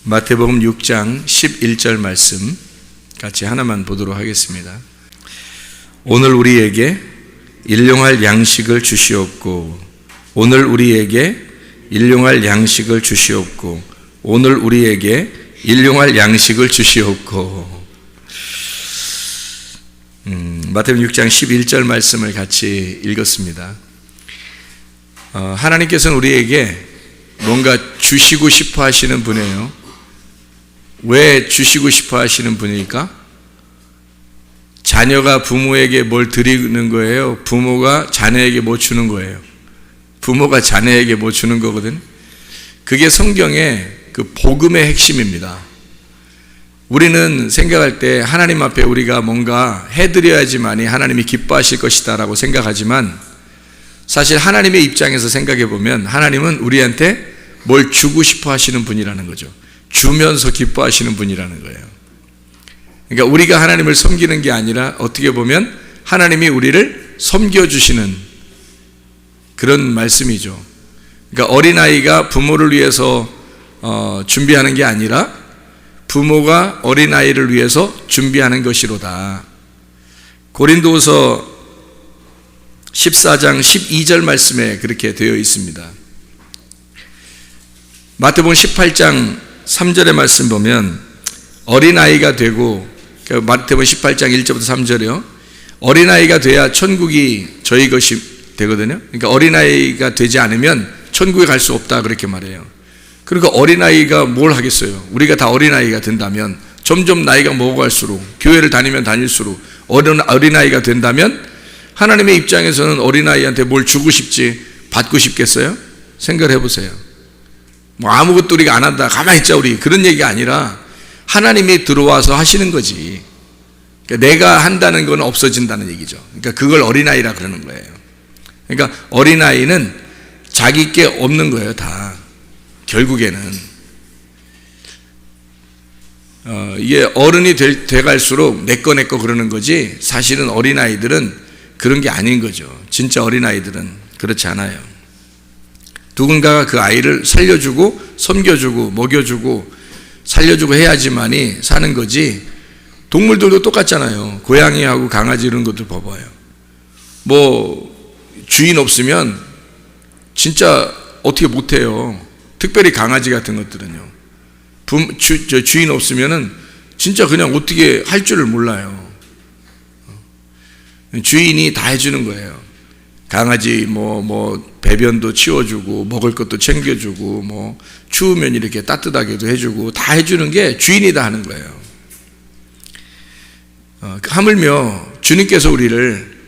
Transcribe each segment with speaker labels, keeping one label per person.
Speaker 1: 마태복음 6장 11절 말씀 같이 하나만 보도록 하겠습니다. 오늘 우리에게 일용할 양식을 주시옵고, 오늘 우리에게 일용할 양식을 주시옵고, 오늘 우리에게 일용할 양식을 주시옵고. 마태복음 6장 11절 말씀을 같이 읽었습니다. 하나님께서는 우리에게 뭔가 주시고 싶어 하시는 분이에요. 왜 주시고 싶어 하시는 분일까? 자녀가 부모에게 뭘 드리는 거예요? 부모가 자녀에게 뭐 주는 거예요? 부모가 자녀에게 뭐 주는 거거든. 그게 성경의 그 복음의 핵심입니다. 우리는 생각할 때 하나님 앞에 우리가 뭔가 해드려야지만이 하나님이 기뻐하실 것이다 라고 생각하지만, 사실 하나님의 입장에서 생각해 보면 하나님은 우리한테 뭘 주고 싶어 하시는 분이라는 거죠. 주면서 기뻐하시는 분이라는 거예요. 그러니까 우리가 하나님을 섬기는 게 아니라 어떻게 보면 하나님이 우리를 섬겨주시는 그런 말씀이죠. 그러니까 어린아이가 부모를 위해서 준비하는 게 아니라 부모가 어린아이를 위해서 준비하는 것이로다. 고린도후서 14장 12절 말씀에 그렇게 되어 있습니다. 마태복음 18장 3절의 말씀 보면 어린아이가 되고, 마태복음 18장 1절부터 3절이요. 어린아이가 돼야 천국이 저희 것이 되거든요. 그러니까 어린아이가 되지 않으면 천국에 갈 수 없다 그렇게 말해요. 그러니까 어린아이가 뭘 하겠어요? 우리가 다 어린아이가 된다면, 점점 나이가 먹어갈수록, 교회를 다니면 다닐수록 어린아이가 된다면 하나님의 입장에서는 어린아이한테 뭘 주고 싶지 받고 싶겠어요? 생각을 해보세요. 뭐 아무것도 우리가 안 한다, 가만히 있자 우리, 그런 얘기가 아니라 하나님이 들어와서 하시는 거지. 그러니까 내가 한다는 건 없어진다는 얘기죠. 그러니까 그걸 어린아이라 그러는 거예요. 그러니까 어린아이는 자기 게 없는 거예요, 다. 결국에는 이게 어른이 돼갈수록 내 거 그러는 거지, 사실은 어린아이들은 그런 게 아닌 거죠. 진짜 어린아이들은 그렇지 않아요. 누군가가 그 아이를 살려주고 섬겨주고 먹여주고 살려주고 해야지만이 사는 거지. 동물들도 똑같잖아요. 고양이하고 강아지 이런 것들 봐봐요. 뭐 주인 없으면 진짜 어떻게 못해요. 특별히 강아지 같은 것들은요. 주인 없으면은 진짜 그냥 어떻게 할 줄을 몰라요. 주인이 다 해주는 거예요. 강아지 배변도 치워주고 먹을 것도 챙겨주고 뭐 추우면 이렇게 따뜻하게도 해주고 다 해주는 게 주인이 다 하는 거예요. 하물며 주님께서 우리를,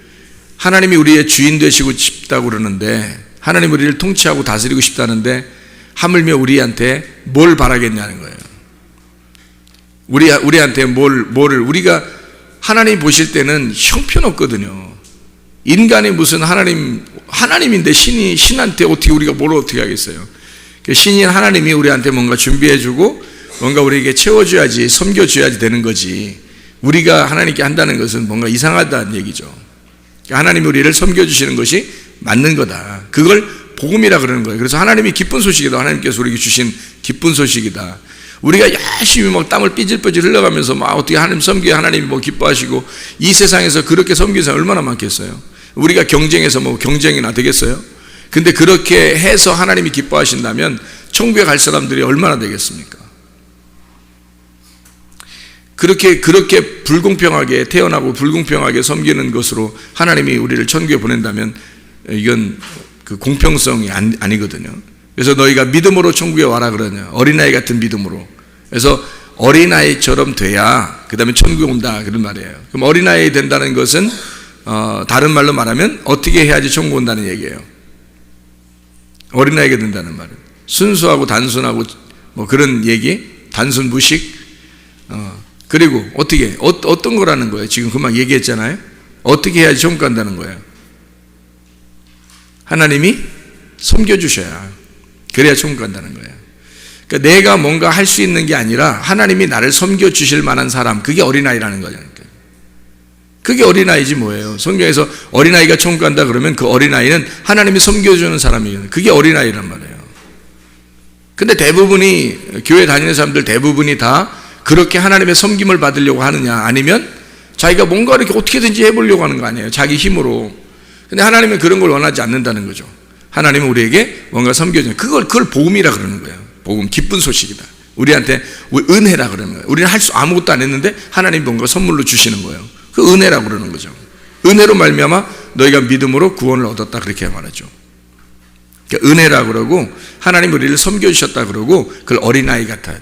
Speaker 1: 하나님이 우리의 주인 되시고 싶다고 그러는데, 하나님 우리를 통치하고 다스리고 싶다는데 하물며 우리한테 뭘 바라겠냐는 거예요. 우리한테 우리가 하나님 보실 때는 형편없거든요. 인간이 무슨 하나님인데 신한테 어떻게 우리가 뭘 어떻게 하겠어요? 신인 하나님이 우리한테 뭔가 준비해주고 뭔가 우리에게 채워줘야지, 섬겨줘야지 되는 거지, 우리가 하나님께 한다는 것은 뭔가 이상하다는 얘기죠. 하나님이 우리를 섬겨주시는 것이 맞는 거다. 그걸 복음이라 그러는 거예요. 그래서 하나님이 기쁜 소식이다. 하나님께서 우리에게 주신 기쁜 소식이다. 우리가 열심히 막 땀을 삐질삐질 흘러가면서 막 어떻게 하나님 섬겨야 하나님이 뭐 기뻐하시고, 이 세상에서 그렇게 섬기는 사람 얼마나 많겠어요? 우리가 경쟁해서 뭐 경쟁이나 되겠어요? 근데 그렇게 해서 하나님이 기뻐하신다면 천국에 갈 사람들이 얼마나 되겠습니까? 그렇게 불공평하게 태어나고 불공평하게 섬기는 것으로 하나님이 우리를 천국에 보낸다면 이건 그 공평성이 아니거든요. 그래서 너희가 믿음으로 천국에 와라 그러냐, 어린아이 같은 믿음으로. 그래서 어린아이처럼 돼야 그 다음에 천국에 온다 그런 말이에요. 그럼 어린아이 된다는 것은 다른 말로 말하면 어떻게 해야지 천국 온다는 얘기예요. 어린아이가 된다는 말은 순수하고 단순하고 뭐 그런 얘기, 단순 무식, 그리고 어떤 거라는 거예요? 지금 그만 얘기했잖아요. 어떻게 해야지 천국 간다는 거예요? 하나님이 섬겨주셔야, 그래야 천국 간다는 거예요. 그러니까 내가 뭔가 할 수 있는 게 아니라 하나님이 나를 섬겨주실 만한 사람, 그게 어린아이라는 거잖아요. 그게 어린아이지 뭐예요. 성경에서 어린아이가 천국 간다 그러면 그 어린아이는 하나님이 섬겨주는 사람이에요. 그게 어린아이란 말이에요. 근데 대부분이, 교회 다니는 사람들 대부분이 다 그렇게 하나님의 섬김을 받으려고 하느냐, 아니면 자기가 뭔가 이렇게 어떻게든지 해보려고 하는 거 아니에요, 자기 힘으로. 근데 하나님은 그런 걸 원하지 않는다는 거죠. 하나님은 우리에게 뭔가 섬겨주는, 그걸 복음이라 그러는 거예요. 복음, 기쁜 소식이다. 우리한테 은혜라 그러는 거예요. 우리는 아무것도 안 했는데 하나님이 뭔가 선물로 주시는 거예요. 그 은혜라고 그러는 거죠. 은혜로 말미암아 너희가 믿음으로 구원을 얻었다, 그렇게 말하죠. 그러니까 은혜라 그러고, 하나님 우리를 섬겨주셨다 그러고, 그걸 어린아이 같아.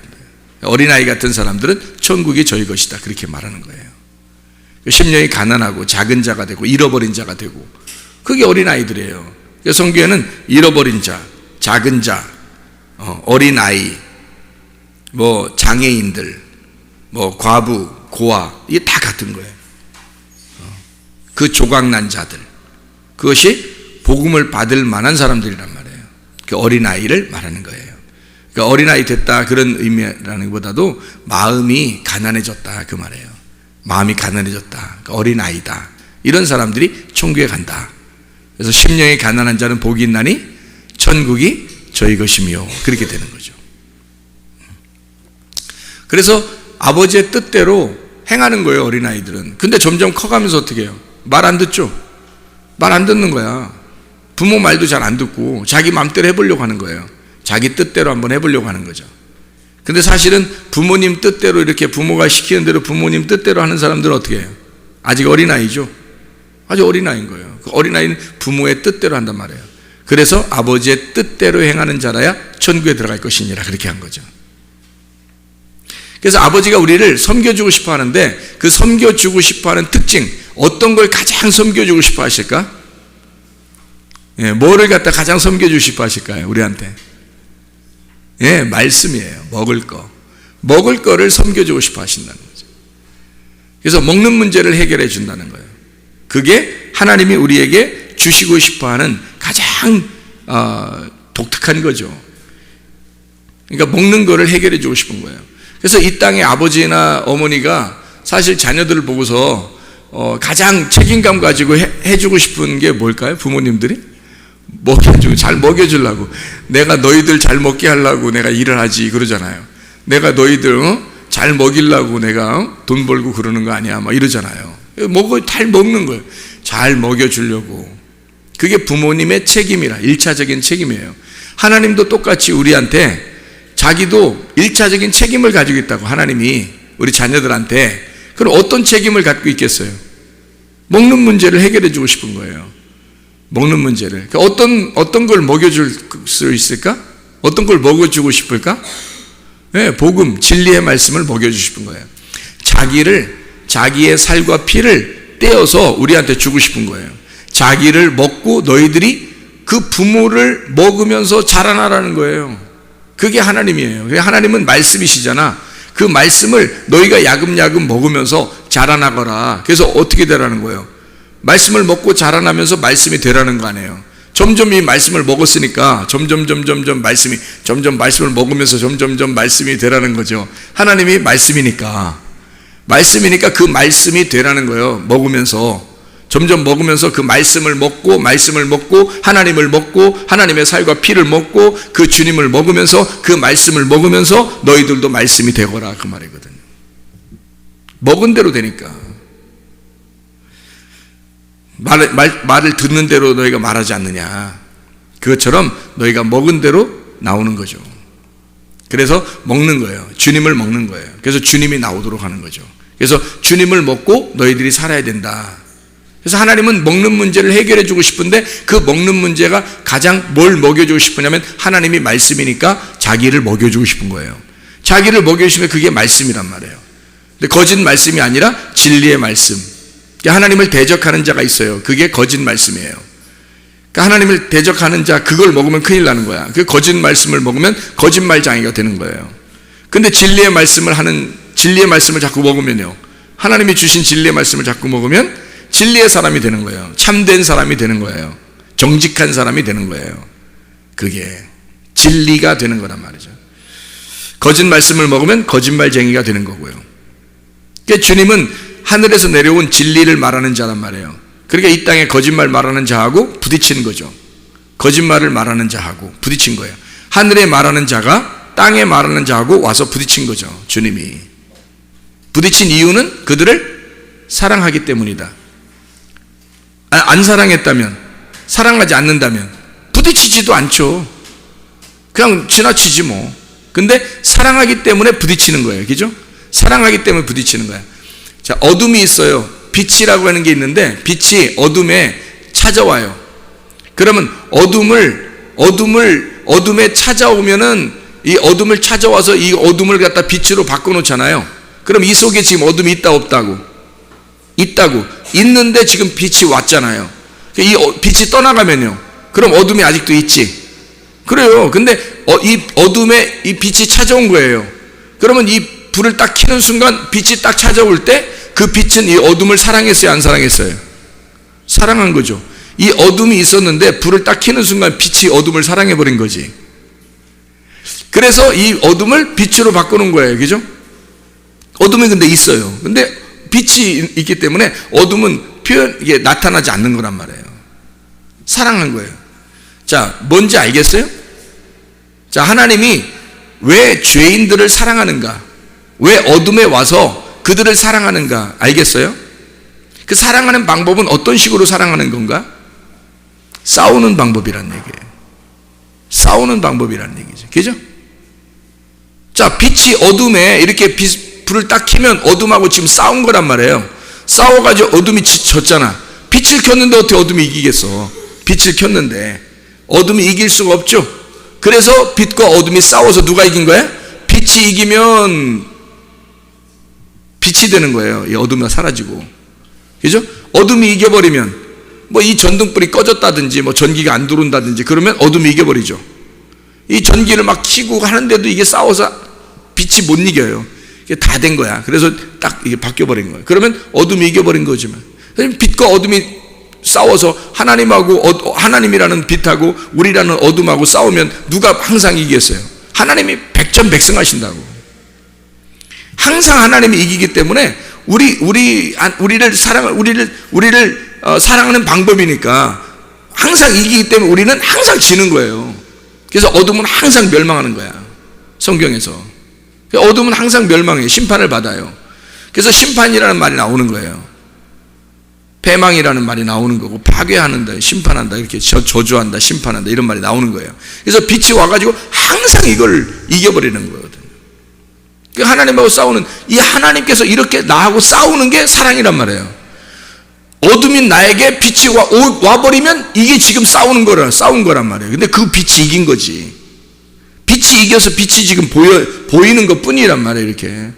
Speaker 1: 어린아이 같은 사람들은 천국이 저희 것이다, 그렇게 말하는 거예요. 심령이 가난하고 작은 자가 되고 잃어버린 자가 되고, 그게 어린아이들이에요. 성경에는 잃어버린 자, 작은 자, 어린아이, 뭐 장애인들, 뭐 과부, 고아, 이게 다 같은 거예요. 그 조각난 자들, 그것이 복음을 받을 만한 사람들이란 말이에요. 그 어린아이를 말하는 거예요. 그러니까 어린아이 됐다, 그런 의미라는 것보다도 마음이 가난해졌다, 그 말이에요. 마음이 가난해졌다, 그러니까 어린아이다, 이런 사람들이 천국에 간다. 그래서 심령이 가난한 자는 복이 있나니 천국이 저희 것이며, 그렇게 되는 거죠. 그래서 아버지의 뜻대로 행하는 거예요, 어린아이들은. 근데 점점 커가면서 어떻게 해요? 말 안 듣죠? 말 안 듣는 거야. 부모 말도 잘 안 듣고 자기 마음대로 해보려고 하는 거예요. 자기 뜻대로 한번 해보려고 하는 거죠. 근데 사실은 부모님 뜻대로, 이렇게 부모가 시키는 대로 부모님 뜻대로 하는 사람들은 어떻게 해요? 아직 어린아이죠. 아주 어린아이인 거예요. 그 어린아이는 부모의 뜻대로 한단 말이에요. 그래서 아버지의 뜻대로 행하는 자라야 천국에 들어갈 것이니라, 그렇게 한 거죠. 그래서 아버지가 우리를 섬겨주고 싶어 하는데, 그 섬겨주고 싶어 하는 특징, 어떤 걸 가장 섬겨주고 싶어 하실까? 예, 뭐를 갖다 가장 섬겨주고 싶어 하실까요, 우리한테? 예, 말씀이에요. 먹을 거. 먹을 거를 섬겨주고 싶어 하신다는 거죠. 그래서 먹는 문제를 해결해 준다는 거예요. 그게 하나님이 우리에게 주시고 싶어 하는 가장 독특한 거죠. 그러니까 먹는 거를 해결해 주고 싶은 거예요. 그래서 이 땅의 아버지나 어머니가 사실 자녀들을 보고서 가장 책임감 가지고 해주고 싶은 게 뭘까요? 부모님들이? 먹여주고, 잘 먹여주려고, 내가 너희들 잘 먹게 하려고 내가 일을 하지, 그러잖아요. 내가 너희들 잘 먹이려고 내가 돈 벌고 그러는 거 아니야, 막 이러잖아요. 잘 먹는 거예요. 잘 먹여주려고. 그게 부모님의 책임이라, 1차적인 책임이에요. 하나님도 똑같이 우리한테 자기도 1차적인 책임을 가지고 있다고, 하나님이 우리 자녀들한테. 그럼 어떤 책임을 갖고 있겠어요? 먹는 문제를 해결해 주고 싶은 거예요. 먹는 문제를. 어떤 걸 먹여줄 수 있을까? 어떤 걸 먹여주고 싶을까? 네, 복음, 진리의 말씀을 먹여주고 싶은 거예요. 자기의 살과 피를 떼어서 우리한테 주고 싶은 거예요. 자기를 먹고 너희들이 그 부모를 먹으면서 자라나라는 거예요. 그게 하나님이에요. 하나님은 말씀이시잖아. 그 말씀을 너희가 야금야금 먹으면서 자라나거라. 그래서 어떻게 되라는 거예요? 말씀을 먹고 자라나면서 말씀이 되라는 거 아니에요. 점점 이 말씀을 먹었으니까 점점 말씀을 먹으면서 점점 말씀이 되라는 거죠. 하나님이 말씀이니까 그 말씀이 되라는 거예요. 점점 먹으면서 그 말씀을 먹고 하나님을 먹고 하나님의 살과 피를 먹고 그 주님을 먹으면서, 그 말씀을 먹으면서 너희들도 말씀이 되거라, 그 말이거든요. 먹은 대로 되니까. 말을 듣는 대로 너희가 말하지 않느냐, 그것처럼 너희가 먹은 대로 나오는 거죠. 그래서 먹는 거예요. 주님을 먹는 거예요. 그래서 주님이 나오도록 하는 거죠. 그래서 주님을 먹고 너희들이 살아야 된다. 그래서 하나님은 먹는 문제를 해결해 주고 싶은데, 그 먹는 문제가 가장 뭘 먹여주고 싶으냐면, 하나님이 말씀이니까 자기를 먹여주고 싶은 거예요. 자기를 먹여주시면 그게 말씀이란 말이에요. 근데 거짓 말씀이 아니라 진리의 말씀. 하나님을 대적하는 자가 있어요. 그게 거짓 말씀이에요. 그러니까 하나님을 대적하는 자, 그걸 먹으면 큰일 나는 거야. 그 거짓 말씀을 먹으면 거짓말장애가 되는 거예요. 근데 진리의 말씀을 자꾸 먹으면요, 하나님이 주신 진리의 말씀을 자꾸 먹으면 진리의 사람이 되는 거예요. 참된 사람이 되는 거예요. 정직한 사람이 되는 거예요. 그게 진리가 되는 거란 말이죠. 거짓 말씀을 먹으면 거짓말쟁이가 되는 거고요. 그러니까 주님은 하늘에서 내려온 진리를 말하는 자란 말이에요. 그러니까 이 땅에 거짓말 말하는 자하고 부딪히는 거죠. 거짓말을 말하는 자하고 부딪힌 거예요. 하늘에 말하는 자가 땅에 말하는 자하고 와서 부딪힌 거죠. 주님이 부딪힌 이유는 그들을 사랑하기 때문이다. 안 사랑했다면, 사랑하지 않는다면 부딪히지도 않죠. 그냥 지나치지 뭐. 근데 사랑하기 때문에 부딪히는 거예요. 그죠? 사랑하기 때문에 부딪히는 거야. 자, 어둠이 있어요. 빛이라고 하는 게 있는데 빛이 어둠에 찾아와요. 그러면 어둠에 찾아오면은 이 어둠을 찾아와서 이 어둠을 갖다 빛으로 바꿔놓잖아요. 그럼 이 속에 지금 어둠이 있다 없다고? 있다고. 있는데 지금 빛이 왔잖아요. 이 빛이 떠나가면요. 그럼 어둠이 아직도 있지. 그래요. 근데 이 어둠에 이 빛이 찾아온 거예요. 그러면 이 불을 딱 켜는 순간 빛이 딱 찾아올 때 그 빛은 이 어둠을 사랑했어요, 안 사랑했어요? 사랑한 거죠. 이 어둠이 있었는데 불을 딱 켜는 순간 빛이 어둠을 사랑해버린 거지. 그래서 이 어둠을 빛으로 바꾸는 거예요. 그죠? 어둠이 근데 있어요. 근데 빛이 있기 때문에 어둠은 이게 나타나지 않는 거란 말이에요. 사랑한 거예요. 자, 뭔지 알겠어요? 자, 하나님이 왜 죄인들을 사랑하는가? 왜 어둠에 와서 그들을 사랑하는가? 알겠어요? 그 사랑하는 방법은 어떤 식으로 사랑하는 건가? 싸우는 방법이란 얘기예요. 싸우는 방법이란 얘기죠. 그죠? 자, 빛이 어둠에 이렇게 불을 딱 켜면 어둠하고 지금 싸운 거란 말이에요. 싸워가지고 어둠이 졌잖아. 빛을 켰는데 어떻게 어둠이 이기겠어? 빛을 켰는데 어둠이 이길 수가 없죠. 그래서 빛과 어둠이 싸워서 누가 이긴 거야? 빛이 이기면 빛이 되는 거예요. 이 어둠이 사라지고. 그죠? 어둠이 이겨버리면 뭐 이 전등불이 꺼졌다든지 뭐 전기가 안 들어온다든지 그러면 어둠이 이겨버리죠. 이 전기를 막 켜고 하는데도 이게 싸워서 빛이 못 이겨요. 이게 다 된 거야. 그래서 딱 이게 바뀌어버린 거예요. 그러면 어둠이 이겨버린 거지만 빛과 어둠이 싸워서 하나님이라는 빛하고 우리라는 어둠하고 싸우면 누가 항상 이기겠어요? 하나님이 백전백승하신다고. 항상 하나님이 이기기 때문에 우리를 사랑하는 방법이니까 항상 이기기 때문에 우리는 항상 지는 거예요. 그래서 어둠은 항상 멸망하는 거야. 성경에서. 어둠은 항상 멸망해요. 심판을 받아요. 그래서 심판이라는 말이 나오는 거예요. 패망이라는 말이 나오는 거고, 파괴한다, 심판한다, 이렇게 저주한다, 심판한다, 이런 말이 나오는 거예요. 그래서 빛이 와가지고 항상 이걸 이겨버리는 거거든요. 하나님하고 싸우는, 이 하나님께서 이렇게 나하고 싸우는 게 사랑이란 말이에요. 어둠인 나에게 빛이 와버리면 이게 지금 싸운 거란 말이에요. 근데 그 빛이 이긴 거지. 빛이 이겨서 빛이 지금 보이는 것 뿐이란 말이에요, 이렇게.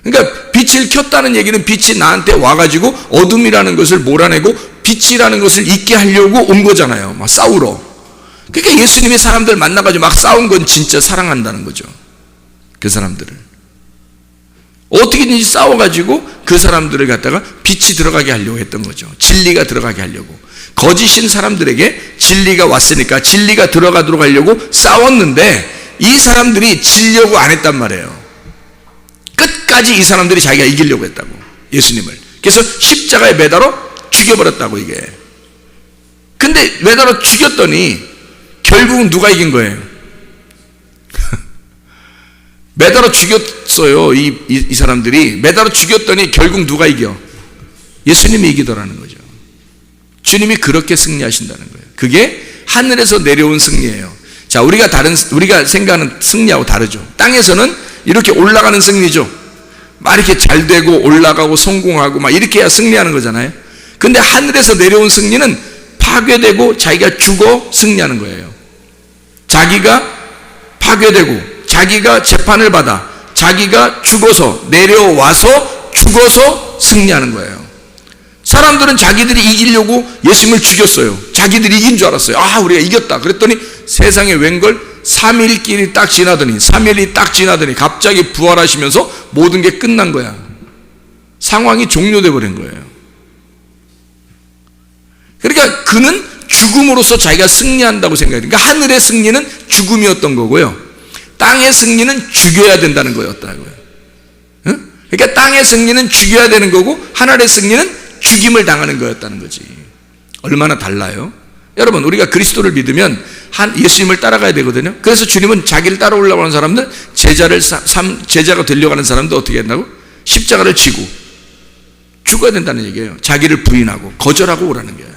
Speaker 1: 그러니까 빛을 켰다는 얘기는 빛이 나한테 와가지고 어둠이라는 것을 몰아내고 빛이라는 것을 있게 하려고 온 거잖아요. 막 싸우러. 그러니까 예수님이 사람들 만나가지고 막 싸운 건 진짜 사랑한다는 거죠. 그 사람들을. 어떻게든지 싸워가지고 그 사람들을 갖다가 빛이 들어가게 하려고 했던 거죠. 진리가 들어가게 하려고. 거짓인 사람들에게 진리가 왔으니까 진리가 들어가도록 하려고 싸웠는데 이 사람들이 지려고 안 했단 말이에요. 끝까지 이 사람들이 자기가 이기려고 했다고. 예수님을. 그래서 십자가에 매달아 죽여버렸다고 이게. 근데 매달아 죽였더니 결국은 누가 이긴 거예요? 매달아 죽였어요. 이 사람들이 매달아 죽였더니 결국 누가 이겨? 예수님이 이기더라는 거죠. 주님이 그렇게 승리하신다는 거예요. 그게 하늘에서 내려온 승리예요. 자, 우리가 생각하는 승리하고 다르죠. 땅에서는 이렇게 올라가는 승리죠. 막 이렇게 잘 되고 올라가고 성공하고 막 이렇게 해야 승리하는 거잖아요. 근데 하늘에서 내려온 승리는 파괴되고 자기가 죽어 승리하는 거예요. 자기가 파괴되고 자기가 재판을 받아 자기가 죽어서 내려와서 죽어서 승리하는 거예요. 사람들은 자기들이 이기려고 예수님을 죽였어요. 자기들이 이긴 줄 알았어요. 아, 우리가 이겼다. 그랬더니 세상에 웬걸 3일이 딱 지나더니 갑자기 부활하시면서 모든 게 끝난 거야. 상황이 종료돼 버린 거예요. 그러니까 그는 죽음으로써 자기가 승리한다고 생각해요. 그러니까 하늘의 승리는 죽음이었던 거고요. 땅의 승리는 죽여야 된다는 거였다고요. 응? 그러니까 땅의 승리는 죽여야 되는 거고 하늘의 승리는 죽임을 당하는 거였다는 거지. 얼마나 달라요? 여러분, 우리가 그리스도를 믿으면 예수님을 따라가야 되거든요. 그래서 주님은 자기를 따라오려고 하는 사람들, 제자가 되려고 하는 사람들 어떻게 한다고? 십자가를 지고 죽어야 된다는 얘기예요. 자기를 부인하고 거절하고 오라는 거예요.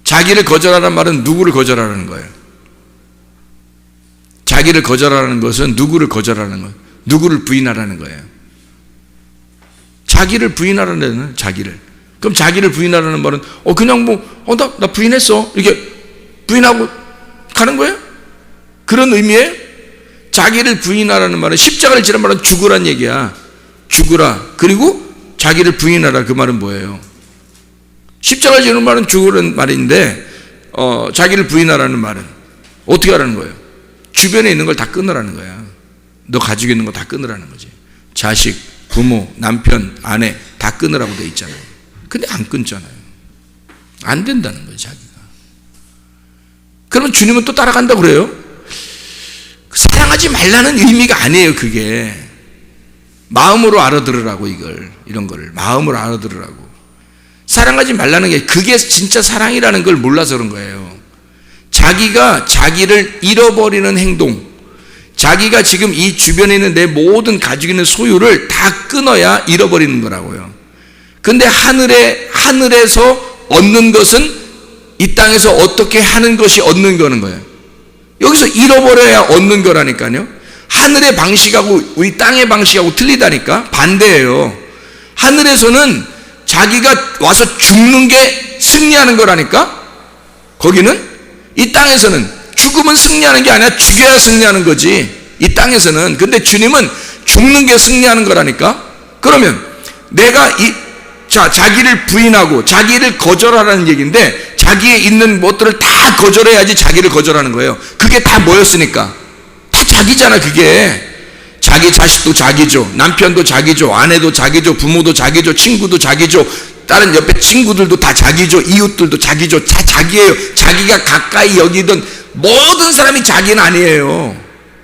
Speaker 1: 자기를 거절하라는 말은 누구를 거절하라는 거예요? 자기를 거절하라는 것은 누구를 거절하는 거예요? 누구를 부인하라는 거예요? 자기를 부인하라는 거예요. 자기를. 그럼 자기를 부인하라는 말은 그냥 나 부인했어 이렇게 부인하고 가는 거예요? 그런 의미예요? 자기를 부인하라는 말은, 십자가를 지란 말은 죽으란 얘기야. 죽으라. 그리고 자기를 부인하라. 그 말은 뭐예요? 십자가를 지는 말은 죽으라는 말인데 자기를 부인하라는 말은 어떻게 하라는 거예요? 주변에 있는 걸 다 끊으라는 거야. 너 가지고 있는 거 다 끊으라는 거지. 자식, 부모, 남편, 아내 다 끊으라고 돼 있잖아요. 근데 안 끊잖아요. 안 된다는 거예요, 자기가. 그러면 주님은 또 따라간다고 그래요? 사랑하지 말라는 의미가 아니에요, 그게. 마음으로 알아들으라고, 이런 거를. 마음으로 알아들으라고. 사랑하지 말라는 게, 그게 진짜 사랑이라는 걸 몰라서 그런 거예요. 자기가 자기를 잃어버리는 행동, 자기가 지금 이 주변에 있는 내 모든 가지고 있는 소유를 다 끊어야 잃어버리는 거라고요. 근데 하늘에서 얻는 것은 이 땅에서 어떻게 하는 것이 얻는 거는 거예요. 여기서 잃어버려야 얻는 거라니까요. 하늘의 방식하고 우리 땅의 방식하고 틀리다니까. 반대예요. 하늘에서는 자기가 와서 죽는 게 승리하는 거라니까. 거기는, 이 땅에서는 죽으면 승리하는 게 아니라 죽여야 승리하는 거지, 이 땅에서는. 근데 주님은 죽는 게 승리하는 거라니까. 그러면 내가 자기를 부인하고 자기를 거절하라는 얘기인데, 자기에 있는 것들을 다 거절해야지 자기를 거절하는 거예요. 그게 다 뭐였으니까? 다 자기잖아. 그게 자기 자식도 자기죠, 남편도 자기죠, 아내도 자기죠, 부모도 자기죠, 친구도 자기죠, 다른 옆에 친구들도 다 자기죠, 이웃들도 자기죠. 다 자기예요. 자기가 가까이 여기던 모든 사람이 자기는 아니에요.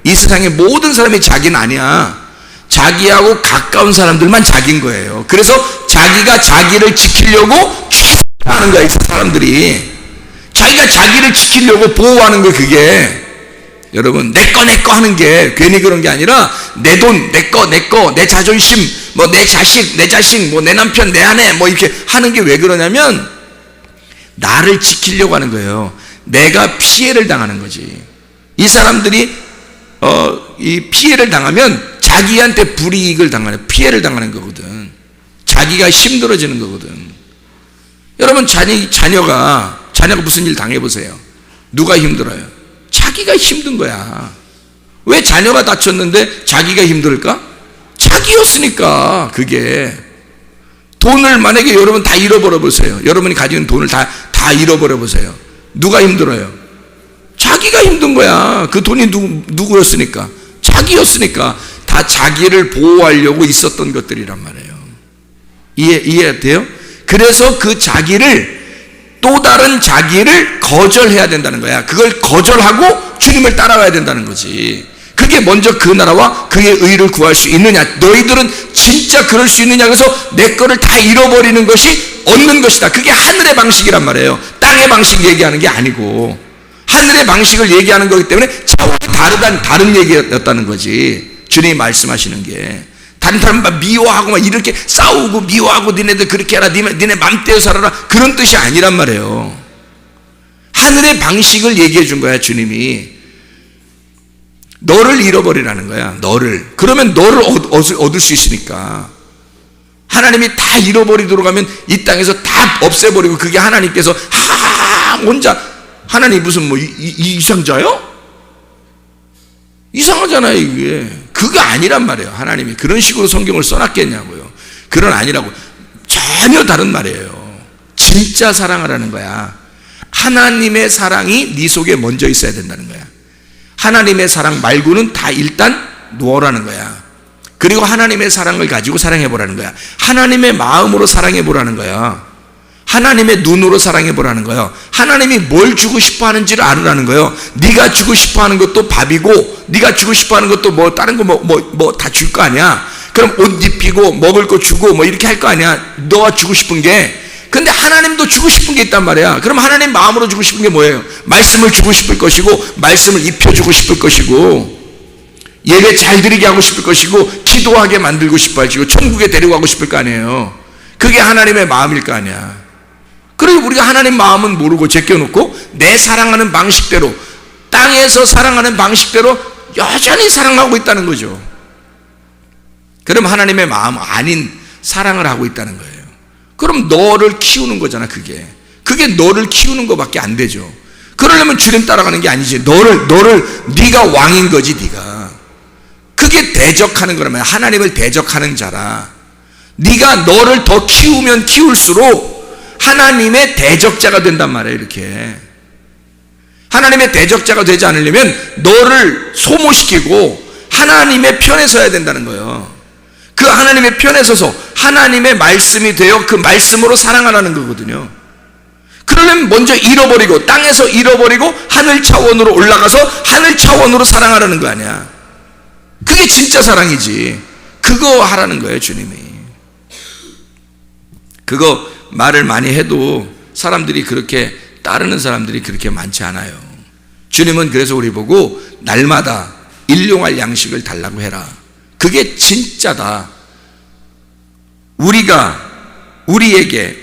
Speaker 1: 이 세상의 모든 사람이 자기는 아니야. 자기하고 가까운 사람들만 자기인 거예요. 그래서 자기가 자기를 지키려고 하는 거야, 이 사람들이. 자기가 자기를 지키려고 보호하는 거예요, 그게. 여러분, 내 거 하는 게 괜히 그런 게 아니라, 내 돈, 내 거, 내 자존심, 내 자식, 내 남편, 내 아내, 이렇게 하는 게 왜 그러냐면, 나를 지키려고 하는 거예요. 내가 피해를 당하는 거지. 이 사람들이, 이 피해를 당하면 자기한테 불이익을 당하는, 피해를 당하는 거거든. 자기가 힘들어지는 거거든. 여러분, 자녀가 무슨 일 당해보세요. 누가 힘들어요? 자기가 힘든 거야. 왜 자녀가 다쳤는데 자기가 힘들까? 자기였으니까. 그게 돈을 만약에 여러분 다 잃어버려 보세요. 여러분이 가지고 있는 돈을 다 잃어버려 보세요. 누가 힘들어요? 자기가 힘든 거야. 그 돈이 누구였으니까? 자기였으니까. 다 자기를 보호하려고 있었던 것들이란 말이에요. 이해돼요? 그래서 그 자기를, 또 다른 자기를 거절해야 된다는 거야. 그걸 거절하고 주님을 따라가야 된다는 거지. 그게 먼저 그 나라와 그의 의를 구할 수 있느냐. 너희들은 진짜 그럴 수 있느냐. 그래서 내 거를 다 잃어버리는 것이 얻는 것이다. 그게 하늘의 방식이란 말이에요. 땅의 방식 얘기하는 게 아니고 하늘의 방식을 얘기하는 거기 때문에 차원이 다른 얘기였다는 거지. 주님이 말씀하시는 게. 다른 사람 미워하고 이렇게 싸우고 미워하고 니네들 그렇게 해라, 니네 맘대로 살아라, 그런 뜻이 아니란 말이에요. 하늘의 방식을 얘기해 준 거야, 주님이. 너를 잃어버리라는 거야, 너를. 그러면 너를 얻을 수 있으니까. 하나님이 다 잃어버리도록 하면 이 땅에서 다 없애버리고, 그게 하나님께서 혼자, 하나님 무슨 이상자요? 이상하잖아요, 이게. 그거 아니란 말이에요. 하나님이 그런 식으로 성경을 써놨겠냐고요. 그런 아니라고. 전혀 다른 말이에요. 진짜 사랑하라는 거야. 하나님의 사랑이 네 속에 먼저 있어야 된다는 거야. 하나님의 사랑 말고는 다 일단 놓으라는 거야. 그리고 하나님의 사랑을 가지고 사랑해보라는 거야. 하나님의 마음으로 사랑해보라는 거야. 하나님의 눈으로 사랑해보라는 거예요. 하나님이 뭘 주고 싶어 하는지를 알으라는 거예요. 네가 주고 싶어 하는 것도 밥이고, 네가 주고 싶어 하는 것도 다른 거 다 줄 거 아니야. 그럼 옷 입히고 먹을 거 주고 이렇게 할 거 아니야. 너가 주고 싶은 게. 근데 하나님도 주고 싶은 게 있단 말이야. 그럼 하나님 마음으로 주고 싶은 게 뭐예요? 말씀을 주고 싶을 것이고, 말씀을 입혀주고 싶을 것이고, 예배 잘 드리게 하고 싶을 것이고, 기도하게 만들고 싶어 하시고, 천국에 데려가고 싶을 거 아니에요. 그게 하나님의 마음일 거 아니야. 그리고 우리가 하나님 마음은 모르고 제껴놓고 내 사랑하는 방식대로, 땅에서 사랑하는 방식대로 여전히 사랑하고 있다는 거죠. 그럼 하나님의 마음 아닌 사랑을 하고 있다는 거예요. 그럼 너를 키우는 거잖아. 그게 너를 키우는 거밖에 안 되죠. 그러려면 주님 따라가는 게 아니지. 네가 왕인 거지. 네가 그게 대적하는 거라면, 하나님을 대적하는 자라. 네가 너를 더 키우면 키울수록 하나님의 대적자가 된단 말이에요. 이렇게 하나님의 대적자가 되지 않으려면 너를 소모시키고 하나님의 편에 서야 된다는 거예요. 그 하나님의 편에 서서 하나님의 말씀이 되어 그 말씀으로 사랑하라는 거거든요. 그러려면 먼저 잃어버리고, 땅에서 잃어버리고 하늘 차원으로 올라가서 하늘 차원으로 사랑하라는 거 아니야. 그게 진짜 사랑이지. 그거 하라는 거예요. 주님이 그거 말을 많이 해도 사람들이 그렇게 따르는 사람들이 그렇게 많지 않아요. 주님은 그래서 우리 보고 날마다 일용할 양식을 달라고 해라. 그게 진짜다.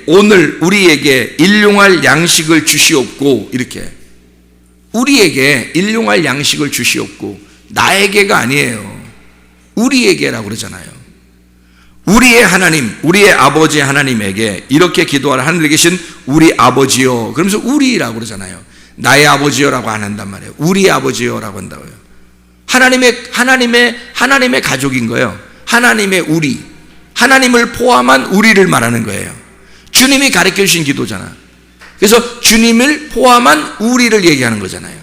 Speaker 1: 오늘 우리에게 일용할 양식을 주시옵고, 이렇게 우리에게 일용할 양식을 주시옵고, 나에게가 아니에요. 우리에게라고 그러잖아요. 우리의 하나님, 우리의 아버지 하나님에게 이렇게 기도하라. 하늘에 계신 우리 아버지요. 그러면서 우리라고 그러잖아요. 나의 아버지요라고 안 한단 말이에요. 우리 아버지요라고 한다고요. 하나님의 가족인 거예요. 하나님의 우리, 하나님을 포함한 우리를 말하는 거예요. 주님이 가르쳐 주신 기도잖아. 그래서 주님을 포함한 우리를 얘기하는 거잖아요.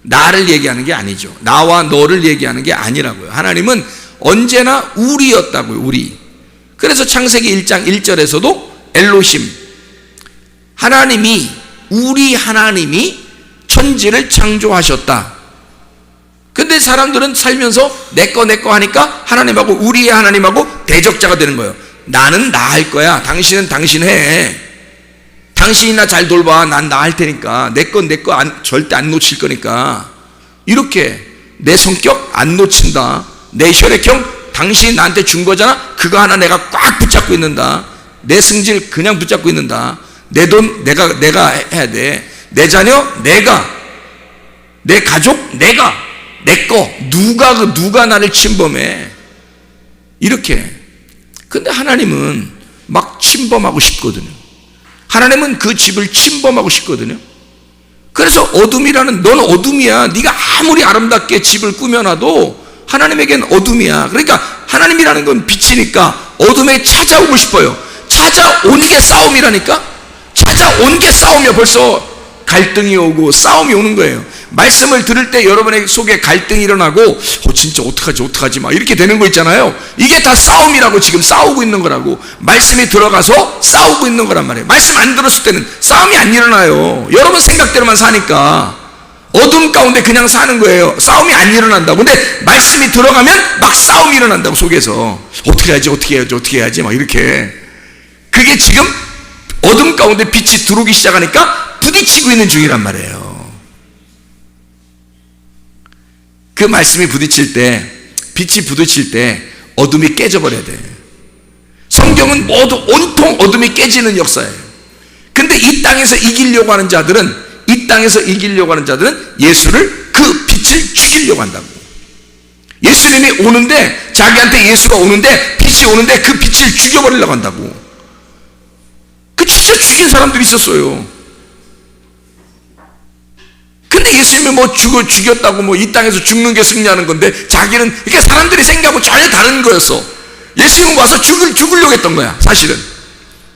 Speaker 1: 나를 얘기하는 게 아니죠. 나와 너를 얘기하는 게 아니라고요. 하나님은 언제나 우리였다고요. 우리. 그래서 창세기 1장 1절에서도 엘로힘, 우리 하나님이 천지를 창조하셨다. 근데 사람들은 살면서 내거 하니까 하나님하고, 우리의 하나님하고 대적자가 되는 거예요. 나는 나 할 거야. 당신은 당신 해. 당신이 나 잘 돌봐. 난 나 할 테니까. 내 거 절대 안 놓칠 거니까. 이렇게 내 성격 안 놓친다. 내 혈액형 당신이 나한테 준 거잖아. 그거 하나 내가 꽉 붙잡고 있는다. 내 승질 그냥 붙잡고 있는다. 내 돈 내가 해야 돼. 내 자녀 내가, 내 가족 내가, 내 거 누가 나를 침범해. 이렇게. 근데 하나님은 막 침범하고 싶거든요. 하나님은 그 집을 침범하고 싶거든요. 그래서 어둠이라는, 너는 어둠이야. 네가 아무리 아름답게 집을 꾸며놔도 하나님에겐 어둠이야. 그러니까 하나님이라는 건 빛이니까 어둠에 찾아오고 싶어요. 찾아온 게 싸움이라니까. 찾아온 게 싸움이야. 벌써 갈등이 오고 싸움이 오는 거예요. 말씀을 들을 때 여러분의 속에 갈등이 일어나고, 진짜 어떡하지 막 이렇게 되는 거 있잖아요. 이게 다 싸움이라고. 지금 싸우고 있는 거라고. 말씀이 들어가서 싸우고 있는 거란 말이에요. 말씀 안 들었을 때는 싸움이 안 일어나요. 여러분 생각대로만 사니까 어둠 가운데 그냥 사는 거예요. 싸움이 안 일어난다고. 근데 말씀이 들어가면 막 싸움이 일어난다고. 속에서 어떻게 해야지 막 이렇게. 그게 지금 어둠 가운데 빛이 들어오기 시작하니까 부딪히고 있는 중이란 말이에요. 그 말씀이 부딪힐 때, 빛이 부딪힐 때 어둠이 깨져버려야 돼. 성경은 모두 온통 어둠이 깨지는 역사예요. 근데 이 땅에서 이기려고 하는 자들은 예수를, 그 빛을 죽이려고 한다고. 예수님이 오는데, 자기한테 예수가 오는데, 빛이 오는데 그 빛을 죽여버리려고 한다고. 그 진짜 죽인 사람들이 있었어요. 근데 예수님이 죽였다고 이 땅에서 죽는 게 승리하는 건데, 자기는, 그러니까 사람들이 생각하고 전혀 다른 거였어. 예수님은 와서 죽으려고 했던 거야, 사실은.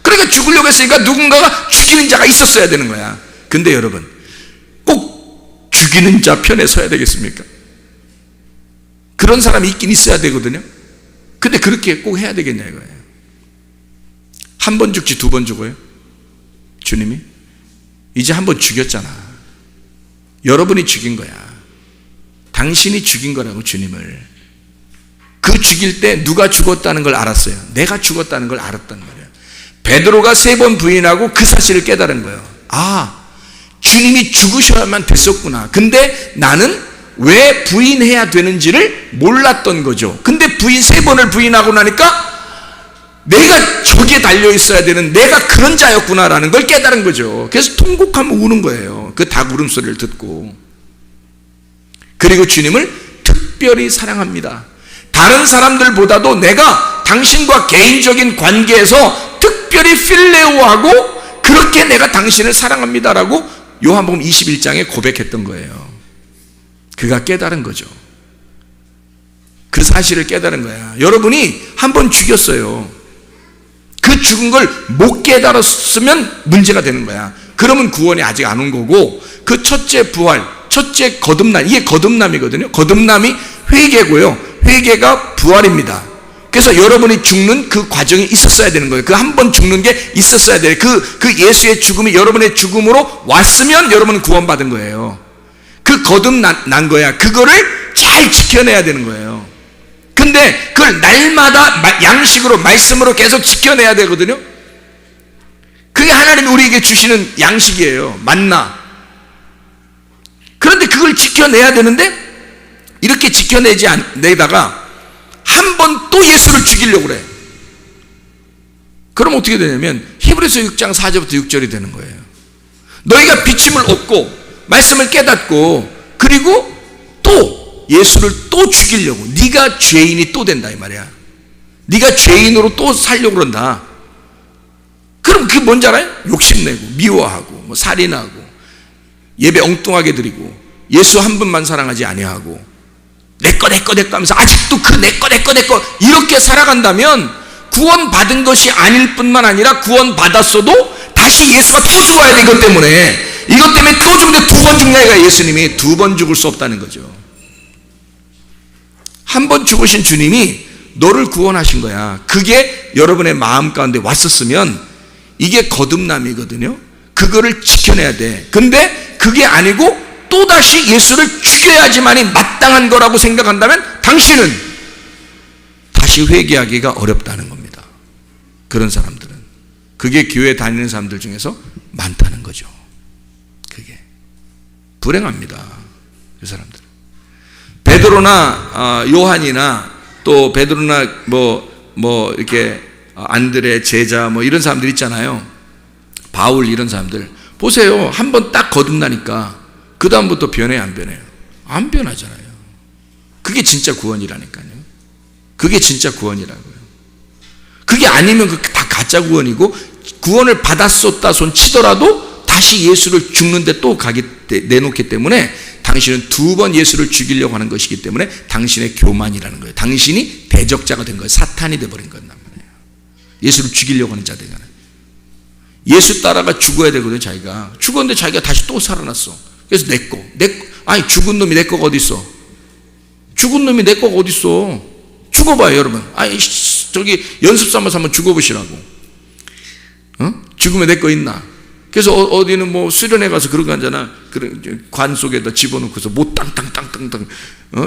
Speaker 1: 그러니까 죽으려고 했으니까 누군가가 죽이는 자가 있었어야 되는 거야. 근데 여러분, 꼭 죽이는 자 편에 서야 되겠습니까? 그런 사람이 있긴 있어야 되거든요. 근데 그렇게 꼭 해야 되겠냐 이거예요. 한 번 죽지 두 번 죽어요? 주님이? 이제 한 번 죽였잖아. 여러분이 죽인 거야. 당신이 죽인 거라고, 주님을. 그 죽일 때 누가 죽었다는 걸 알았어요. 내가 죽었다는 걸 알았단 말이야. 베드로가 3번 부인하고 그 사실을 깨달은 거예요. 아, 주님이 죽으셔야만 됐었구나. 근데 나는 왜 부인해야 되는지를 몰랐던 거죠. 근데 부인 3번을 부인하고 나니까 내가 저기에 달려 있어야 되는, 내가 그런 자였구나라는 걸 깨달은 거죠. 그래서 통곡하며 우는 거예요. 그 닭 울음소리를 듣고. 그리고 주님을 특별히 사랑합니다. 다른 사람들보다도 내가 당신과 개인적인 관계에서 특별히 필레오하고 그렇게 내가 당신을 사랑합니다라고 요한복음 21장에 고백했던 거예요. 그가 깨달은 거죠. 그 사실을 깨달은 거야. 여러분이 한 번 죽였어요. 그 죽은 걸 못 깨달았으면 문제가 되는 거야. 그러면 구원이 아직 안 온 거고, 그 첫째 부활, 첫째 거듭남, 이게 거듭남이거든요. 거듭남이 회개고요. 회개가 부활입니다. 그래서 여러분이 죽는 그 과정이 있었어야 되는 거예요. 그 한 번 죽는 게 있었어야 돼요. 그 예수의 죽음이 여러분의 죽음으로 왔으면 여러분은 구원받은 거예요. 그 거듭난 거야. 그거를 잘 지켜내야 되는 거예요. 근데 그걸 날마다 양식으로, 말씀으로 계속 지켜내야 되거든요. 그게 하나님이 우리에게 주시는 양식이에요. 만나. 그런데 그걸 지켜내야 되는데 이렇게 지켜내지 않내다가 한 번 또 예수를 죽이려고 그래. 그럼 어떻게 되냐면 히브리서 6장 4절부터 6절이 되는 거예요. 너희가 비침을 얻고 말씀을 깨닫고 그리고 또 예수를 또 죽이려고, 네가 죄인이 또 된다 이 말이야. 네가 죄인으로 또 살려고 그런다. 그럼 그게 뭔지 알아요? 욕심내고 미워하고 뭐 살인하고 예배 엉뚱하게 드리고 예수 한 분만 사랑하지 아니하고 내꺼 하면서 아직도 그 내꺼 이렇게 살아간다면 구원받은 것이 아닐 뿐만 아니라 구원받았어도 다시 예수가 또 죽어야 돼. 이것 때문에 또 죽는데 2번 죽냐가 예수님이 2번 죽을 수 없다는 거죠. 한 번 죽으신 주님이 너를 구원하신 거야. 그게 여러분의 마음 가운데 왔었으면 이게 거듭남이거든요. 그거를 지켜내야 돼. 근데 그게 아니고 또다시 예수를 죽여야지만이 마땅한 거라고 생각한다면 당신은 다시 회개하기가 어렵다는 겁니다. 그런 사람들은. 그게 교회 다니는 사람들 중에서 많다는 거죠. 그게 불행합니다. 그 사람들은. 베드로나 요한이나 또 베드로나 뭐 이렇게 안드레, 제자 뭐 이런 사람들 있잖아요. 바울 이런 사람들 보세요. 한 번 딱 거듭나니까 그 다음부터 변해요, 안 변해요? 안 변하잖아요. 그게 진짜 구원이라니까요. 그게 진짜 구원이라고요. 그게 아니면 다 가짜 구원이고, 구원을 받았었다 손 치더라도 다시 예수를 죽는데 또 내놓기 때문에 당신은 2번 예수를 죽이려고 하는 것이기 때문에 당신의 교만이라는 거예요. 당신이 대적자가 된 거예요. 사탄이 돼버린 거란 말이에요. 예수를 죽이려고 하는 자 되잖아요. 예수 따라가 죽어야 되거든요. 자기가 죽었는데 자기가 다시 또 살아났어. 그래서 아니 죽은 놈이 내 거가 어디 있어? 죽은 놈이 내 거가 어디 있어? 죽어봐요, 여러분. 아니 저기 연습 삼아서 한번 죽어보시라고. 죽으면 내 거 있나? 그래서 어디는 뭐 수련회 가서 그런 거 하잖아. 관 속에다 집어넣고서 못 땅땅땅땅땅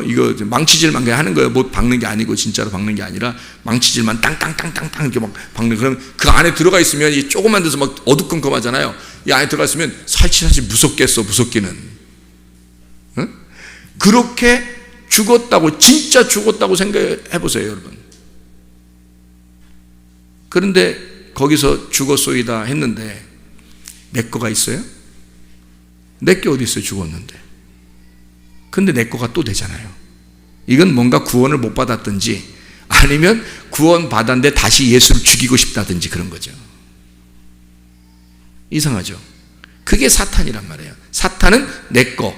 Speaker 1: 이거 망치질만 그냥 하는 거예요. 못 박는 게 아니고 진짜로 박는 게 아니라 망치질만 땅땅땅땅땅 이렇게 막 박는. 그럼 그 안에 들어가 있으면 이 조그만 데서 막 어두컴컴하잖아요. 이 안에 들어가 있으면 사실 무섭겠어. 무섭기는. 그렇게 죽었다고, 진짜 죽었다고 생각해 보세요, 여러분. 그런데 거기서 죽었소이다 했는데 내 거가 있어요? 내 게 어디 있어요? 죽었는데. 근데 내 거가 또 되잖아요. 이건 뭔가 구원을 못 받았든지 아니면 구원 받았는데 다시 예수를 죽이고 싶다든지 그런 거죠. 이상하죠? 그게 사탄이란 말이에요. 사탄은 내 거,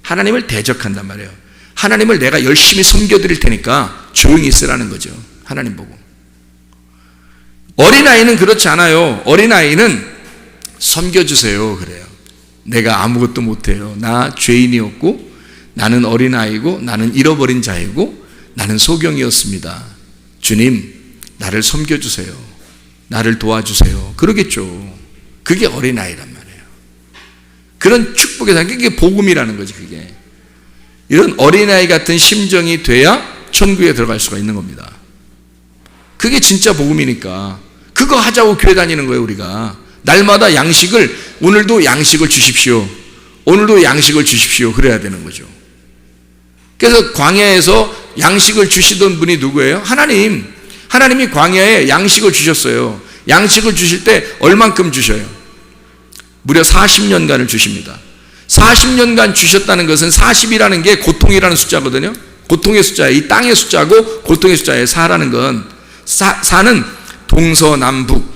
Speaker 1: 하나님을 대적한단 말이에요. 하나님을 내가 열심히 섬겨드릴 테니까 조용히 있으라는 거죠. 하나님 보고. 어린아이는 그렇지 않아요. 어린아이는 섬겨주세요 그래요. 내가 아무것도 못해요. 나 죄인이었고, 나는 어린아이고, 나는 잃어버린 자이고, 나는 소경이었습니다. 주님, 나를 섬겨주세요. 나를 도와주세요. 그러겠죠. 그게 어린아이란 말이에요. 그런 축복의 삶, 그게 복음이라는 거지. 그게 이런 어린아이 같은 심정이 돼야 천국에 들어갈 수가 있는 겁니다. 그게 진짜 복음이니까. 그거 하자고 교회 다니는 거예요, 우리가. 날마다 양식을, 오늘도 양식을 주십시오. 오늘도 양식을 주십시오. 그래야 되는 거죠. 그래서 광야에서 양식을 주시던 분이 누구예요? 하나님. 하나님이 광야에 양식을 주셨어요. 양식을 주실 때 얼만큼 주셔요? 무려 40년간을 주십니다. 40년간 주셨다는 것은 40이라는 게 고통이라는 숫자거든요. 고통의 숫자예요. 이 땅의 숫자고 고통의 숫자예요. 4라는 건. 4는 동서남북.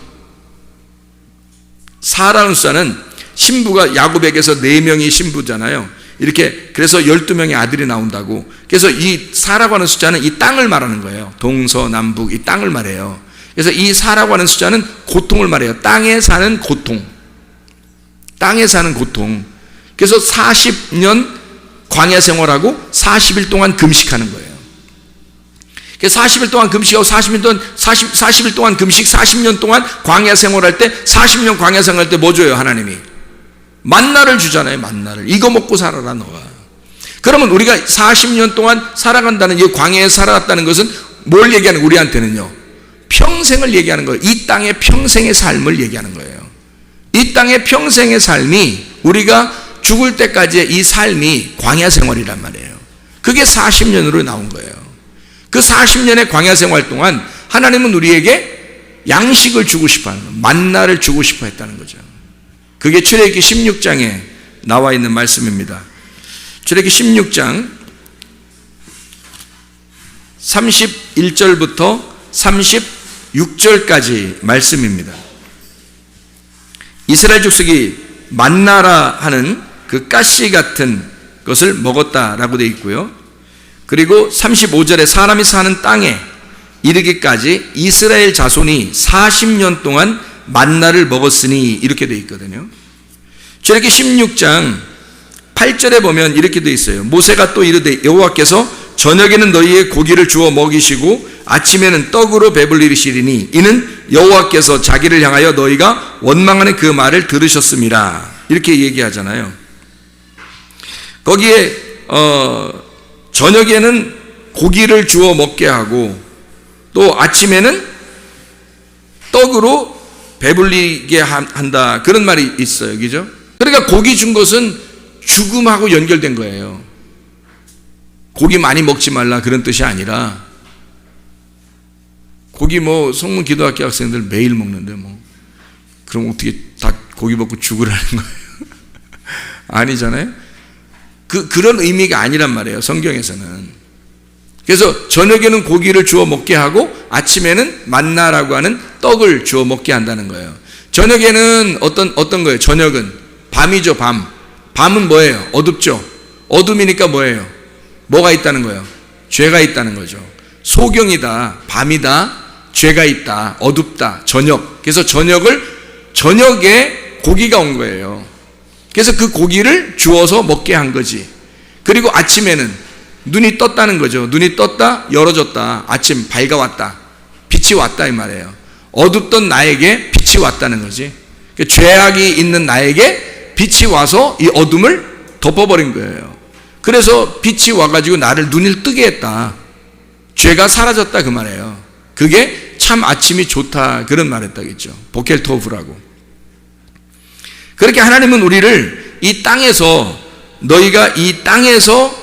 Speaker 1: 4라는 숫자는 신부가 야곱에게서 4명이 신부잖아요. 이렇게 그래서 12명의 아들이 나온다고. 그래서 이 4라고 하는 숫자는 이 땅을 말하는 거예요. 동서남북 이 땅을 말해요. 그래서 이 4라고 하는 숫자는 고통을 말해요. 땅에 사는 고통. 땅에 사는 고통. 그래서 40년 광야 생활하고 40일 동안 금식하는 거예요. 그래서 40일 동안 금식하고 40일 동안 금식, 40년 동안 광야 생활할 때, 40년 광야 생활할 때 뭐 줘요, 하나님이? 만나를 주잖아요, 만나를. 이거 먹고 살아라, 너가. 그러면 우리가 40년 동안 살아간다는, 이 광야에 살아갔다는 것은 뭘 얘기하는 거예요, 우리한테는요? 평생을 얘기하는 거예요. 이 땅의 평생의 삶을 얘기하는 거예요. 이 땅의 평생의 삶이, 우리가 죽을 때까지의 이 삶이 광야 생활이란 말이에요. 그게 40년으로 나온 거예요. 그 40년의 광야 생활 동안 하나님은 우리에게 양식을 주고 싶어 하는 거예요. 만나를 주고 싶어 했다는 거죠. 그게 출애굽기 16장에 나와 있는 말씀입니다. 출애굽기 16장 31절부터 36절까지 말씀입니다. 이스라엘 족속이 만나라 하는 그 가시 같은 것을 먹었다라고 되어 있고요. 그리고 35절에 사람이 사는 땅에 이르기까지 이스라엘 자손이 40년 동안 만나를 먹었으니 이렇게 되어 있거든요. 출애굽기 16장 8절에 보면 이렇게 되어 있어요. 모세가 또 이르되 여호와께서 저녁에는 너희의 고기를 주어 먹이시고 아침에는 떡으로 배불리시리니 이는 여호와께서 자기를 향하여 너희가 원망하는 그 말을 들으셨음이라. 이렇게 얘기하잖아요. 거기에 저녁에는 고기를 주어 먹게 하고 또 아침에는 떡으로 배불리게 한다. 그런 말이 있어요. 그죠? 그러니까 고기 준 것은 죽음하고 연결된 거예요. 고기 많이 먹지 말라 그런 뜻이 아니라, 고기 뭐 성문 기도학교 학생들 매일 먹는데 뭐 그럼 어떻게 다 고기 먹고 죽으라는 거예요? 아니잖아요. 그런 의미가 아니란 말이에요, 성경에서는. 그래서 저녁에는 고기를 주어 먹게 하고 아침에는 만나라고 하는 떡을 주어 먹게 한다는 거예요. 저녁에는 어떤 거예요? 저녁은 밤이죠, 밤. 밤은 뭐예요? 어둡죠. 어둠이니까 뭐예요? 뭐가 있다는 거예요? 죄가 있다는 거죠. 소경이다, 밤이다, 죄가 있다, 어둡다, 저녁. 그래서 저녁에 고기가 온 거예요. 그래서 그 고기를 주어서 먹게 한 거지. 그리고 아침에는 눈이 떴다는 거죠. 눈이 떴다, 열어졌다. 아침 밝아왔다. 빛이 왔다 이 말이에요. 어둡던 나에게 빛이 왔다는 거지. 죄악이 있는 나에게 빛이 와서 이 어둠을 덮어버린 거예요. 그래서 빛이 와가지고 나를 눈을 뜨게 했다. 죄가 사라졌다 그 말이에요. 그게 참 아침이 좋다 그런 말 했다겠죠. 보켈토브라고. 그렇게 하나님은 우리를 이 땅에서, 너희가 이 땅에서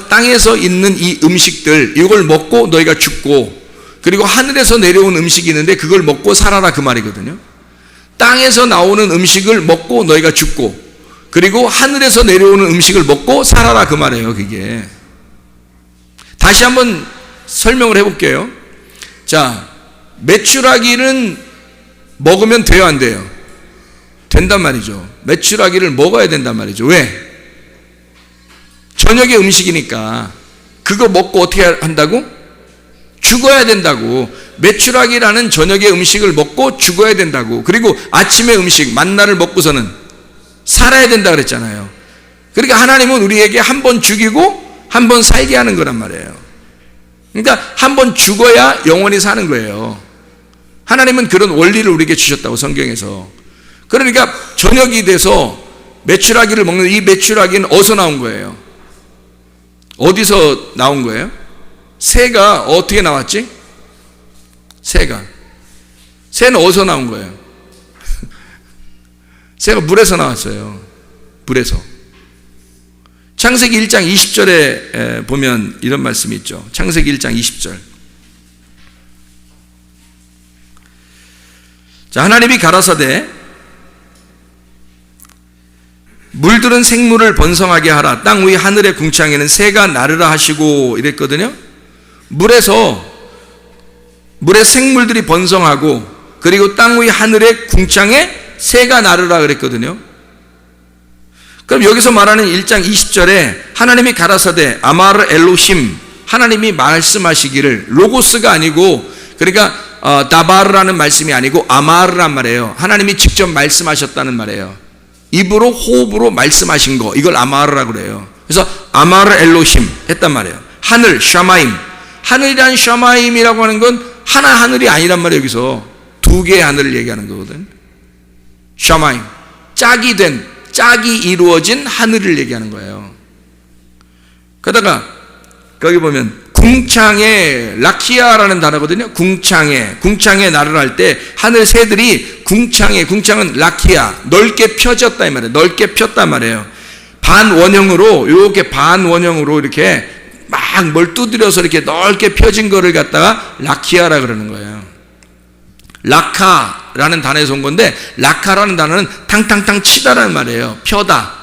Speaker 1: 땅에서 있는 이 음식들, 이걸 먹고 너희가 죽고, 그리고 하늘에서 내려온 음식이 있는데 그걸 먹고 살아라 그 말이거든요. 땅에서 나오는 음식을 먹고 너희가 죽고, 그리고 하늘에서 내려오는 음식을 먹고 살아라 그 말이에요. 그게 다시 한번 설명을 해볼게요. 자, 메추라기는 먹으면 돼요, 안 돼요? 된단 말이죠. 메추라기를 먹어야 된단 말이죠. 왜? 저녁의 음식이니까. 그거 먹고 어떻게 한다고? 죽어야 된다고. 메추라기라는 저녁의 음식을 먹고 죽어야 된다고. 그리고 아침의 음식 만나를 먹고서는 살아야 된다 그랬잖아요. 그러니까 하나님은 우리에게 한 번 죽이고 한 번 살게 하는 거란 말이에요. 그러니까 한 번 죽어야 영원히 사는 거예요. 하나님은 그런 원리를 우리에게 주셨다고, 성경에서. 그러니까 저녁이 돼서 메추라기를 먹는, 이 메추라기는 어디서 나온 거예요? 어디서 나온 거예요? 새가 어떻게 나왔지? 새는 어디서 나온 거예요? 새가 물에서 나왔어요. 물에서. 창세기 1장 20절에 보면 이런 말씀이 있죠. 창세기 1장 20절. 자, 하나님이 가라사대 물들은 생물을 번성하게 하라. 땅 위 하늘의 궁창에는 새가 나르라 하시고 이랬거든요. 물에 생물들이 번성하고, 그리고 땅 위 하늘의 궁창에 새가 나르라 그랬거든요. 그럼 여기서 말하는 1장 20절에 하나님이 가라사대 아마르 엘로힘, 하나님이 말씀하시기를, 로고스가 아니고, 그러니까 다바르라는 말씀이 아니고 아마르란 말이에요. 하나님이 직접 말씀하셨다는 말이에요. 입으로 호흡으로 말씀하신 거, 이걸 아마르라고 그래요. 그래서 아마르 엘로힘 했단 말이에요. 하늘, 샤마임. 하늘이란 샤마임이라고 하는 건 하나 하늘이 아니란 말이에요. 여기서 두 개의 하늘을 얘기하는 거거든. 샤마임, 짝이 이루어진 하늘을 얘기하는 거예요. 그러다가 거기 보면 궁창에, 라키아라는 단어거든요. 궁창에 나를 할 때 하늘 새들이 궁창은 라키아, 넓게 펴졌다 이 말이에요. 넓게 폈단 말이에요. 반원형으로, 이렇게 반원형으로 이렇게 막 뭘 두드려서 이렇게 넓게 펴진 거를 갖다가 라키아라 그러는 거예요. 라카라는 단어에서 온 건데, 라카라는 단어는 탕탕탕 치다라는 말이에요. 펴다,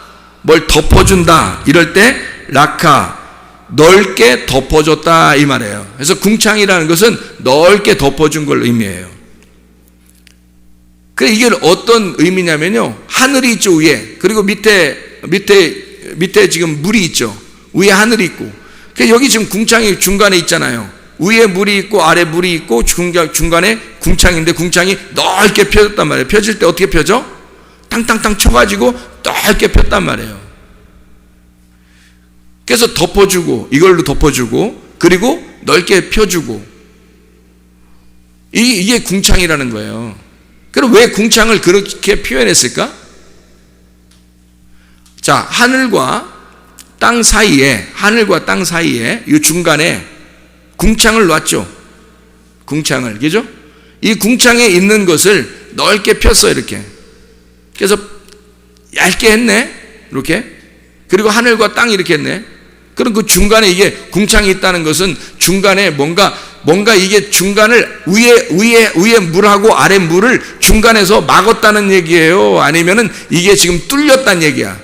Speaker 1: 뭘 덮어준다, 이럴 때 라카, 넓게 덮어줬다 이 말이에요. 그래서 궁창이라는 것은 넓게 덮어준 걸 의미해요. 그 이게 어떤 의미냐면요, 하늘이 있죠 위에, 그리고 밑에 지금 물이 있죠. 위에 하늘이 있고, 여기 지금 궁창이 중간에 있잖아요. 위에 물이 있고 아래 물이 있고 중간에 궁창인데, 궁창이 넓게 펴졌단 말이에요. 펴질 때 어떻게 펴져? 탕탕탕 쳐가지고 넓게 폈단 말이에요. 그래서 덮어주고, 이걸로 덮어주고, 그리고 넓게 펴주고, 이게 궁창이라는 거예요. 그럼 왜 궁창을 그렇게 표현했을까? 자, 하늘과 땅 사이에 이 중간에 궁창을 놨죠. 궁창을, 그죠? 이 궁창에 있는 것을 넓게 폈어, 이렇게. 그래서 얇게 했네, 이렇게. 그리고 하늘과 땅 이렇게 했네. 그럼 그 중간에 이게 궁창이 있다는 것은 중간에 뭔가 이게 중간을 위에 물하고 아래 물을 중간에서 막았다는 얘기예요? 아니면은 이게 지금 뚫렸다는 얘기야?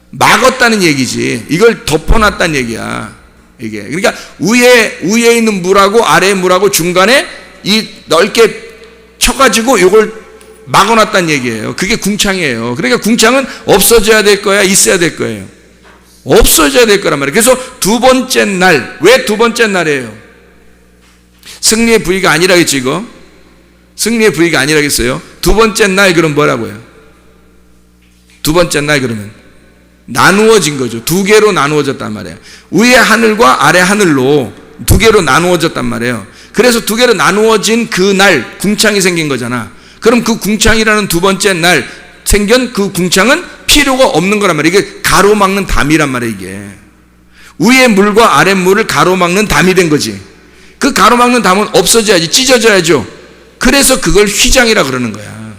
Speaker 1: 막았다는 얘기지. 이걸 덮어놨다는 얘기야. 이게. 그러니까 위에 있는 물하고 아래 물하고 중간에 이 넓게 쳐가지고 이걸 막아놨다는 얘기예요. 그게 궁창이에요. 그러니까 궁창은 없어져야 될 거야, 있어야 될 거예요? 없어져야 될 거란 말이에요. 그래서 두 번째 날, 왜 두 번째 날이에요? 승리의 부위가 아니라겠죠, 이거? 승리의 부위가 아니라겠어요? 두 번째 날, 그럼 뭐라고요? 두 번째 날 그러면 나누어진 거죠. 두 개로 나누어졌단 말이에요. 위에 하늘과 아래 하늘로 두 개로 나누어졌단 말이에요. 그래서 두 개로 나누어진 그 날 궁창이 생긴 거잖아. 그럼 그 궁창이라는 두 번째 날 생긴 그 궁창은 필요가 없는 거란 말이에요. 이게 가로막는 담이란 말이에요. 이게 위에 물과 아래 물을 가로막는 담이 된 거지. 그 가로막는 담은 없어져야지, 찢어져야죠. 그래서 그걸 휘장이라 그러는 거야.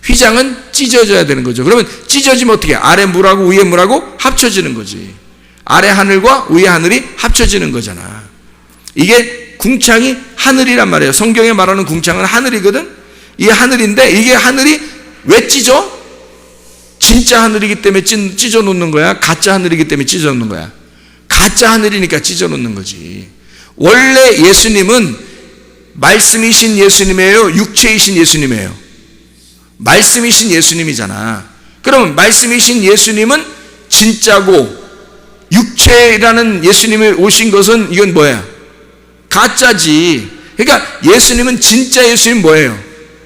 Speaker 1: 휘장은 찢어져야 되는 거죠. 그러면 찢어지면 어떻게 해? 아래 물하고 위에 물하고 합쳐지는 거지. 아래 하늘과 위에 하늘이 합쳐지는 거잖아. 이게 궁창이 하늘이란 말이에요. 성경에 말하는 궁창은 하늘이거든. 이게 하늘인데, 이게 하늘이 왜 찢어? 진짜 하늘이기 때문에 찢어 놓는 거야? 가짜 하늘이기 때문에 찢어 놓는 거야? 가짜 하늘이니까 찢어 놓는 거지. 원래 예수님은 말씀이신 예수님이에요? 육체이신 예수님이에요? 말씀이신 예수님이잖아. 그럼 말씀이신 예수님은 진짜고, 육체라는 예수님이 오신 것은 이건 뭐야? 가짜지. 그러니까 예수님은 진짜 예수님 뭐예요?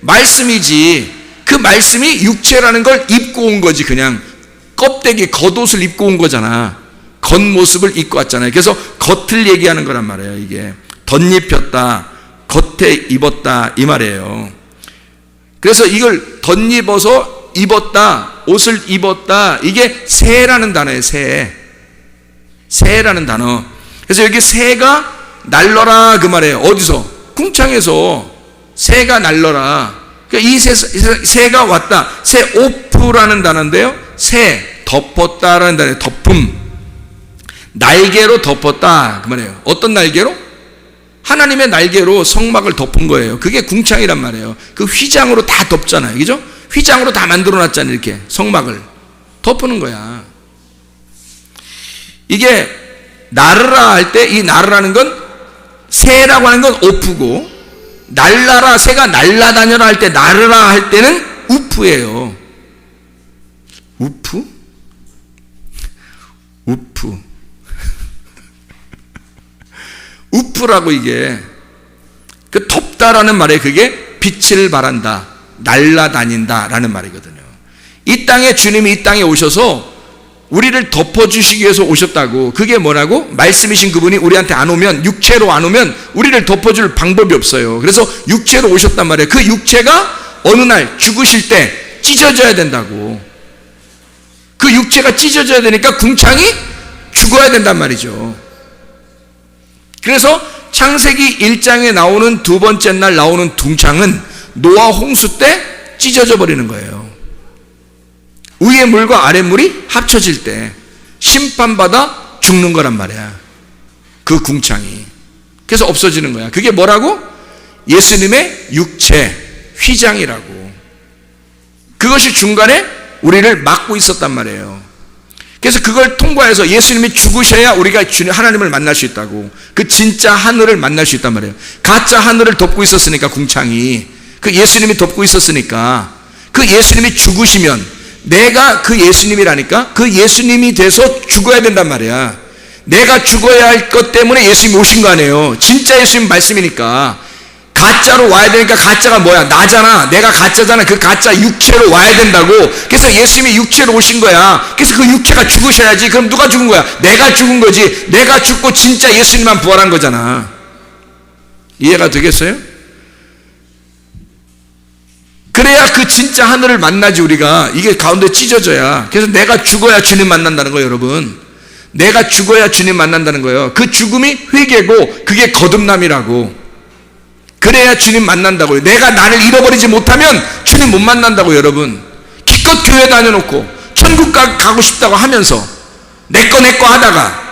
Speaker 1: 말씀이지. 그 말씀이 육체라는 걸 입고 온 거지. 그냥 껍데기, 겉옷을 입고 온 거잖아. 겉모습을 입고 왔잖아요. 그래서 겉을 얘기하는 거란 말이에요. 이게 덧입혔다, 겉에 입었다 이 말이에요. 그래서 이걸 덧입어서 입었다, 옷을 입었다, 이게 새라는 단어예요. 새라는 단어. 그래서 여기 새가 날러라 그 말이에요. 어디서? 궁창에서 새가 날러라. 그러니까 이 새가 왔다. 새 오프라는 단어인데요, 새 덮었다라는 단어예요. 덮음, 날개로 덮었다 그 말이에요. 어떤 날개로? 하나님의 날개로 성막을 덮은 거예요. 그게 궁창이란 말이에요. 그 휘장으로 다 덮잖아요, 그죠? 휘장으로 다 만들어 놨잖아요. 이렇게 성막을 덮는 거야. 이게 나르라 할 때, 이 나르라는 건 새라고 하는 건 오프고, 날라라, 새가 날라다녀라 할 때, 나르라 할 때는 우프예요. 우프? 우프. 우프라고, 이게 그 덮다라는 말에 그게 빛을 발한다, 날라다닌다 라는 말이거든요. 이 땅에, 주님이 이 땅에 오셔서 우리를 덮어주시기 위해서 오셨다고. 그게 뭐라고? 말씀이신 그분이 우리한테 안 오면, 육체로 안 오면 우리를 덮어줄 방법이 없어요. 그래서 육체로 오셨단 말이에요. 그 육체가 어느 날 죽으실 때 찢어져야 된다고. 그 육체가 찢어져야 되니까 궁창이 죽어야 된단 말이죠. 그래서 창세기 1장에 나오는 두 번째 날 나오는 궁창은 노아 홍수 때 찢어져 버리는 거예요. 위의 물과 아래 물이 합쳐질 때 심판받아 죽는 거란 말이야, 그 궁창이. 그래서 없어지는 거야. 그게 뭐라고? 예수님의 육체, 휘장이라고. 그것이 중간에 우리를 막고 있었단 말이에요. 그래서 그걸 통과해서 예수님이 죽으셔야 우리가 하나님을 만날 수 있다고. 그 진짜 하늘을 만날 수 있단 말이에요. 가짜 하늘을 덮고 있었으니까, 궁창이. 그 예수님이 덮고 있었으니까, 그 예수님이 죽으시면 내가 그 예수님이라니까, 그 예수님이 돼서 죽어야 된단 말이야. 내가 죽어야 할 것 때문에 예수님이 오신 거 아니에요. 진짜 예수님 말씀이니까. 가짜로 와야 되니까, 가짜가 뭐야? 나잖아. 내가 가짜잖아. 그 가짜 육체로 와야 된다고. 그래서 예수님이 육체로 오신 거야. 그래서 그 육체가 죽으셔야지. 그럼 누가 죽은 거야? 내가 죽은 거지. 내가 죽고 진짜 예수님만 부활한 거잖아. 이해가 되겠어요? 그래야 그 진짜 하늘을 만나지, 우리가. 이게 가운데 찢어져야. 그래서 내가 죽어야 주님 만난다는 거예요, 여러분. 내가 죽어야 주님 만난다는 거예요. 그 죽음이 회개고, 그게 거듭남이라고. 그래야 주님 만난다고요. 내가 나를 잃어버리지 못하면 주님 못 만난다고요, 여러분. 기껏 교회 다녀놓고 천국 가고 싶다고 하면서 내 거 하다가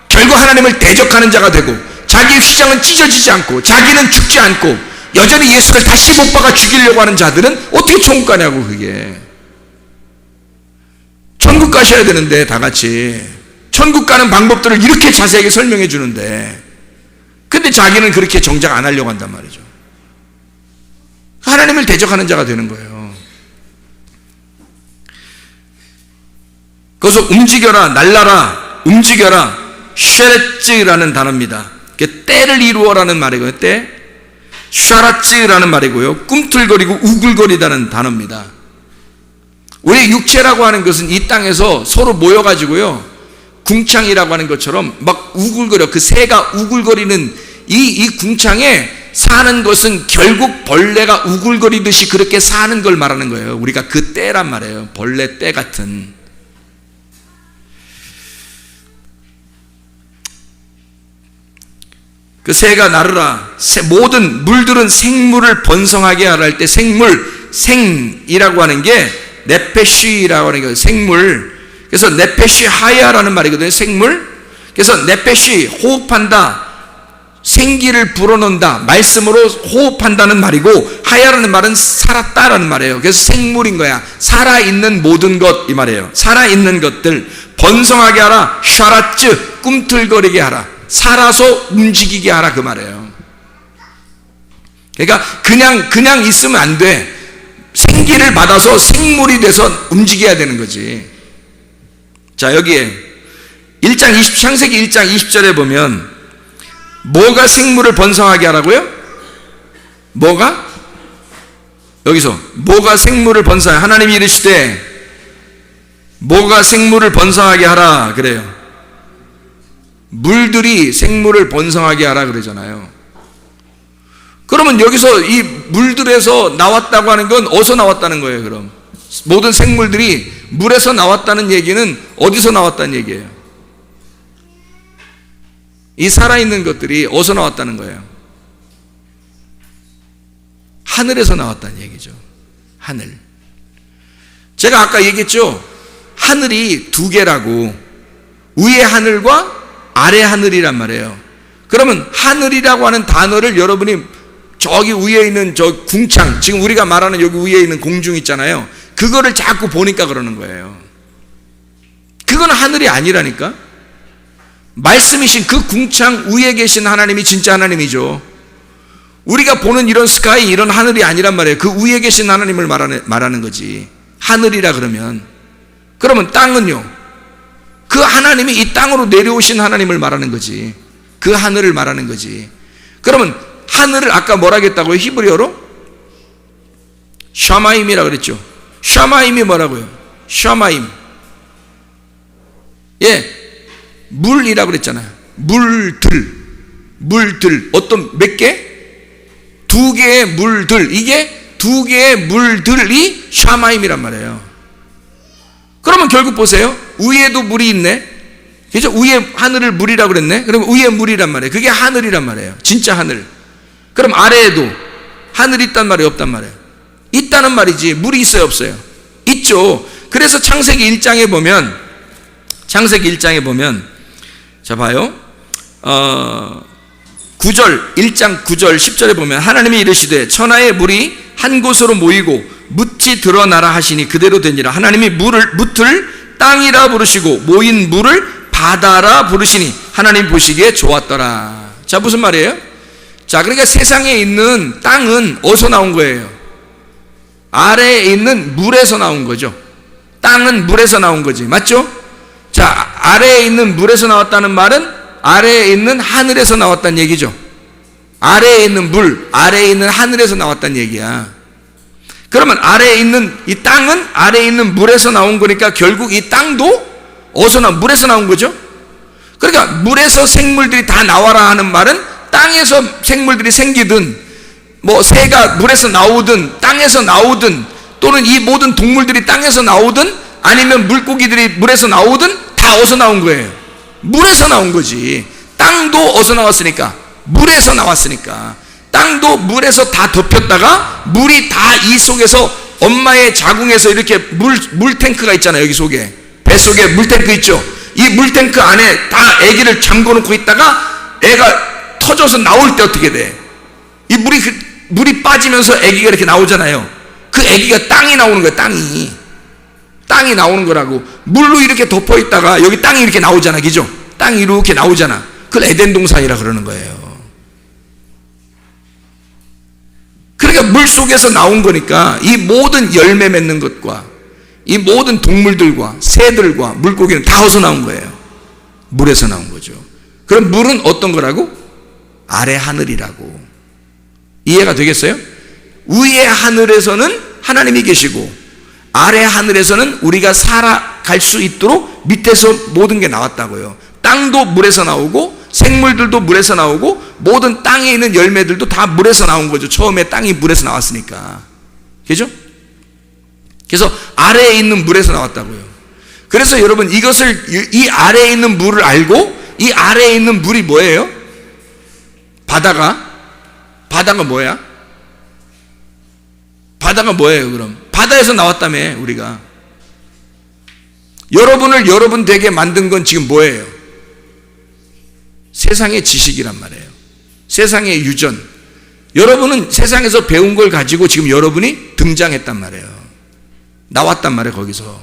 Speaker 1: 결국 하나님을 대적하는 자가 되고, 자기 휘장은 찢어지지 않고, 자기는 죽지 않고, 여전히 예수를 다시 못 박아 죽이려고 하는 자들은 어떻게 천국 가냐고. 그게 천국 가셔야 되는데, 다 같이 천국 가는 방법들을 이렇게 자세하게 설명해 주는데, 근데 자기는 그렇게 정작 안 하려고 한단 말이죠. 하나님을 대적하는 자가 되는 거예요. 그래서 움직여라, 날라라, 움직여라, 쉐레츠라는 단어입니다. 때를 이루어라는 말이고요. 때, 샤라츠라는 말이고요. 꿈틀거리고 우글거리다는 단어입니다. 우리 육체라고 하는 것은 이 땅에서 서로 모여가지고요, 궁창이라고 하는 것처럼 막 우글거려. 그 새가 우글거리는 이 궁창에 사는 것은 결국 벌레가 우글거리듯이 그렇게 사는 걸 말하는 거예요. 우리가 그 떼란 말이에요. 벌레 떼 같은. 그 새가 나르라. 모든 물들은 생물을 번성하게 하라 할 때, 생이라고 하는 게 네페쉬라고 하는 게 생물. 그래서 네페쉬 하야라는 말이거든요, 생물. 그래서 네페쉬, 호흡한다, 생기를 불어넣는다, 말씀으로 호흡한다는 말이고, 하야라는 말은 살았다라는 말이에요. 그래서 생물인 거야. 살아있는 모든 것, 이 말이에요. 살아있는 것들 번성하게 하라. 샤라츠, 꿈틀거리게 하라. 살아서 움직이게 하라, 그 말이에요. 그러니까 그냥 있으면 안 돼. 생기를 받아서 생물이 돼서 움직여야 되는 거지. 자, 여기에 창세기 1장 20절에 보면 뭐가 생물을 번성하게 하라고요? 뭐가? 여기서 뭐가 생물을 번성하게, 하나님이 이르시되 뭐가 생물을 번성하게 하라 그래요. 물들이 생물을 번성하게 하라 그러잖아요. 그러면 여기서 이 물들에서 나왔다고 하는 건 어디서 나왔다는 거예요? 그럼 모든 생물들이 물에서 나왔다는 얘기는 어디서 나왔다는 얘기예요? 이 살아있는 것들이 어디서 나왔다는 거예요? 하늘에서 나왔다는 얘기죠. 하늘. 제가 아까 얘기했죠. 하늘이 두 개라고. 위의 하늘과 아래 하늘이란 말이에요. 그러면 하늘이라고 하는 단어를 여러분이 저기 위에 있는 저 궁창, 지금 우리가 말하는 여기 위에 있는 공중 있잖아요. 그거를 자꾸 보니까 그러는 거예요. 그건 하늘이 아니라니까. 말씀이신 그 궁창 위에 계신 하나님이 진짜 하나님이죠. 우리가 보는 이런 스카이, 이런 하늘이 아니란 말이에요. 그 위에 계신 하나님을 말하는 거지. 하늘이라 그러면 땅은요? 그 하나님이 이 땅으로 내려오신 하나님을 말하는 거지. 그 하늘을 말하는 거지. 그러면 하늘을 아까 뭐라 했다고요? 히브리어로? 샤마임이라 그랬죠. 샤마임이 뭐라고요? 샤마임. 예, 물이라 그랬잖아요. 물들. 어떤 몇 개? 두 개의 물들. 이게 두 개의 물들이 샤마임이란 말이에요. 그러면 결국 보세요. 위에도 물이 있네. 그죠? 위에 하늘을 물이라고 그랬네. 그럼 위에 물이란 말이에요. 그게 하늘이란 말이에요. 진짜 하늘. 그럼 아래에도 하늘이 있단 말이에요? 없단 말이에요? 있다는 말이지. 물이 있어요? 없어요? 있죠. 그래서 창세기 1장에 보면 자 봐요. 9절 1장 9절 10절에 보면 하나님이 이르시되 천하의 물이 한 곳으로 모이고 묻지 드러나라 하시니 그대로 되니라. 하나님이 묻을 땅이라 부르시고 모인 물을 바다라 부르시니 하나님 보시기에 좋았더라. 자, 무슨 말이에요? 자, 그러니까 세상에 있는 땅은 어디서 나온 거예요? 아래에 있는 물에서 나온 거죠. 땅은 물에서 나온 거지. 맞죠? 자, 아래에 있는 물에서 나왔다는 말은 아래에 있는 하늘에서 나왔다는 얘기죠. 아래에 있는 물, 아래에 있는 하늘에서 나왔다는 얘기야. 그러면 아래에 있는 이 땅은 아래에 있는 물에서 나온 거니까 결국 이 땅도 물에서 나온 거죠. 그러니까 물에서 생물들이 다 나와라 하는 말은 땅에서 생물들이 생기든 뭐 새가 물에서 나오든 땅에서 나오든 또는 이 모든 동물들이 땅에서 나오든 아니면 물고기들이 물에서 나오든 다 어디서 나온 거예요? 물에서 나온 거지. 땅도 어디서 나왔으니까? 물에서 나왔으니까. 땅도 물에서 다 덮였다가 물이 다 이 속에서 엄마의 자궁에서 이렇게 물 탱크가 있잖아요. 여기 속에 뱃속에 물탱크 있죠. 이 물탱크 안에 다 아기를 잠궈놓고 있다가 애가 터져서 나올 때 어떻게 돼? 이 물이 빠지면서 아기가 이렇게 나오잖아요. 그 아기가 땅이 나오는 거야. 땅이 나오는 거라고. 물로 이렇게 덮어 있다가 여기 땅이 이렇게 나오잖아. 그죠? 땅이 이렇게 나오잖아. 그걸 에덴 동산이라 그러는 거예요. 그러니까 물 속에서 나온 거니까 이 모든 열매 맺는 것과 이 모든 동물들과 새들과 물고기는 다 어디서 나온 거예요? 물에서 나온 거죠. 그럼 물은 어떤 거라고? 아래 하늘이라고. 이해가 되겠어요? 위의 하늘에서는 하나님이 계시고 아래 하늘에서는 우리가 살아갈 수 있도록 밑에서 모든 게 나왔다고요. 땅도 물에서 나오고 생물들도 물에서 나오고 모든 땅에 있는 열매들도 다 물에서 나온 거죠. 처음에 땅이 물에서 나왔으니까. 그죠? 그래서 아래에 있는 물에서 나왔다고요. 그래서 여러분 이 아래에 있는 물을 알고 이 아래에 있는 물이 뭐예요? 바다가 뭐야? 바다가 뭐예요 그럼? 바다에서 나왔다며 우리가. 여러분을 여러분 되게 만든 건 지금 뭐예요? 세상의 지식이란 말이에요. 세상의 유전. 여러분은 세상에서 배운 걸 가지고 지금 여러분이 등장했단 말이에요. 나왔단 말이에요 거기서.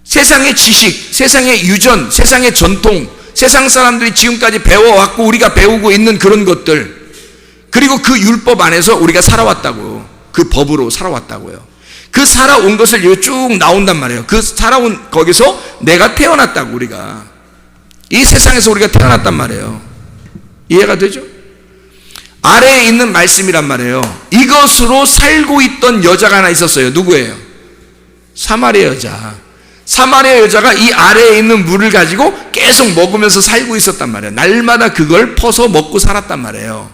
Speaker 1: 세상의 지식, 세상의 유전, 세상의 전통, 세상 사람들이 지금까지 배워왔고 우리가 배우고 있는 그런 것들, 그리고 그 율법 안에서 우리가 살아왔다고. 그 법으로 살아왔다고요. 그 살아온 것을 쭉 나온단 말이에요. 그 살아온 거기서 내가 태어났다고. 우리가 이 세상에서 우리가 태어났단 말이에요. 이해가 되죠? 아래에 있는 말씀이란 말이에요. 이것으로 살고 있던 여자가 하나 있었어요. 누구예요? 사마리아 여자. 사마리아 여자가 이 아래에 있는 물을 가지고 계속 먹으면서 살고 있었단 말이에요. 날마다 그걸 퍼서 먹고 살았단 말이에요.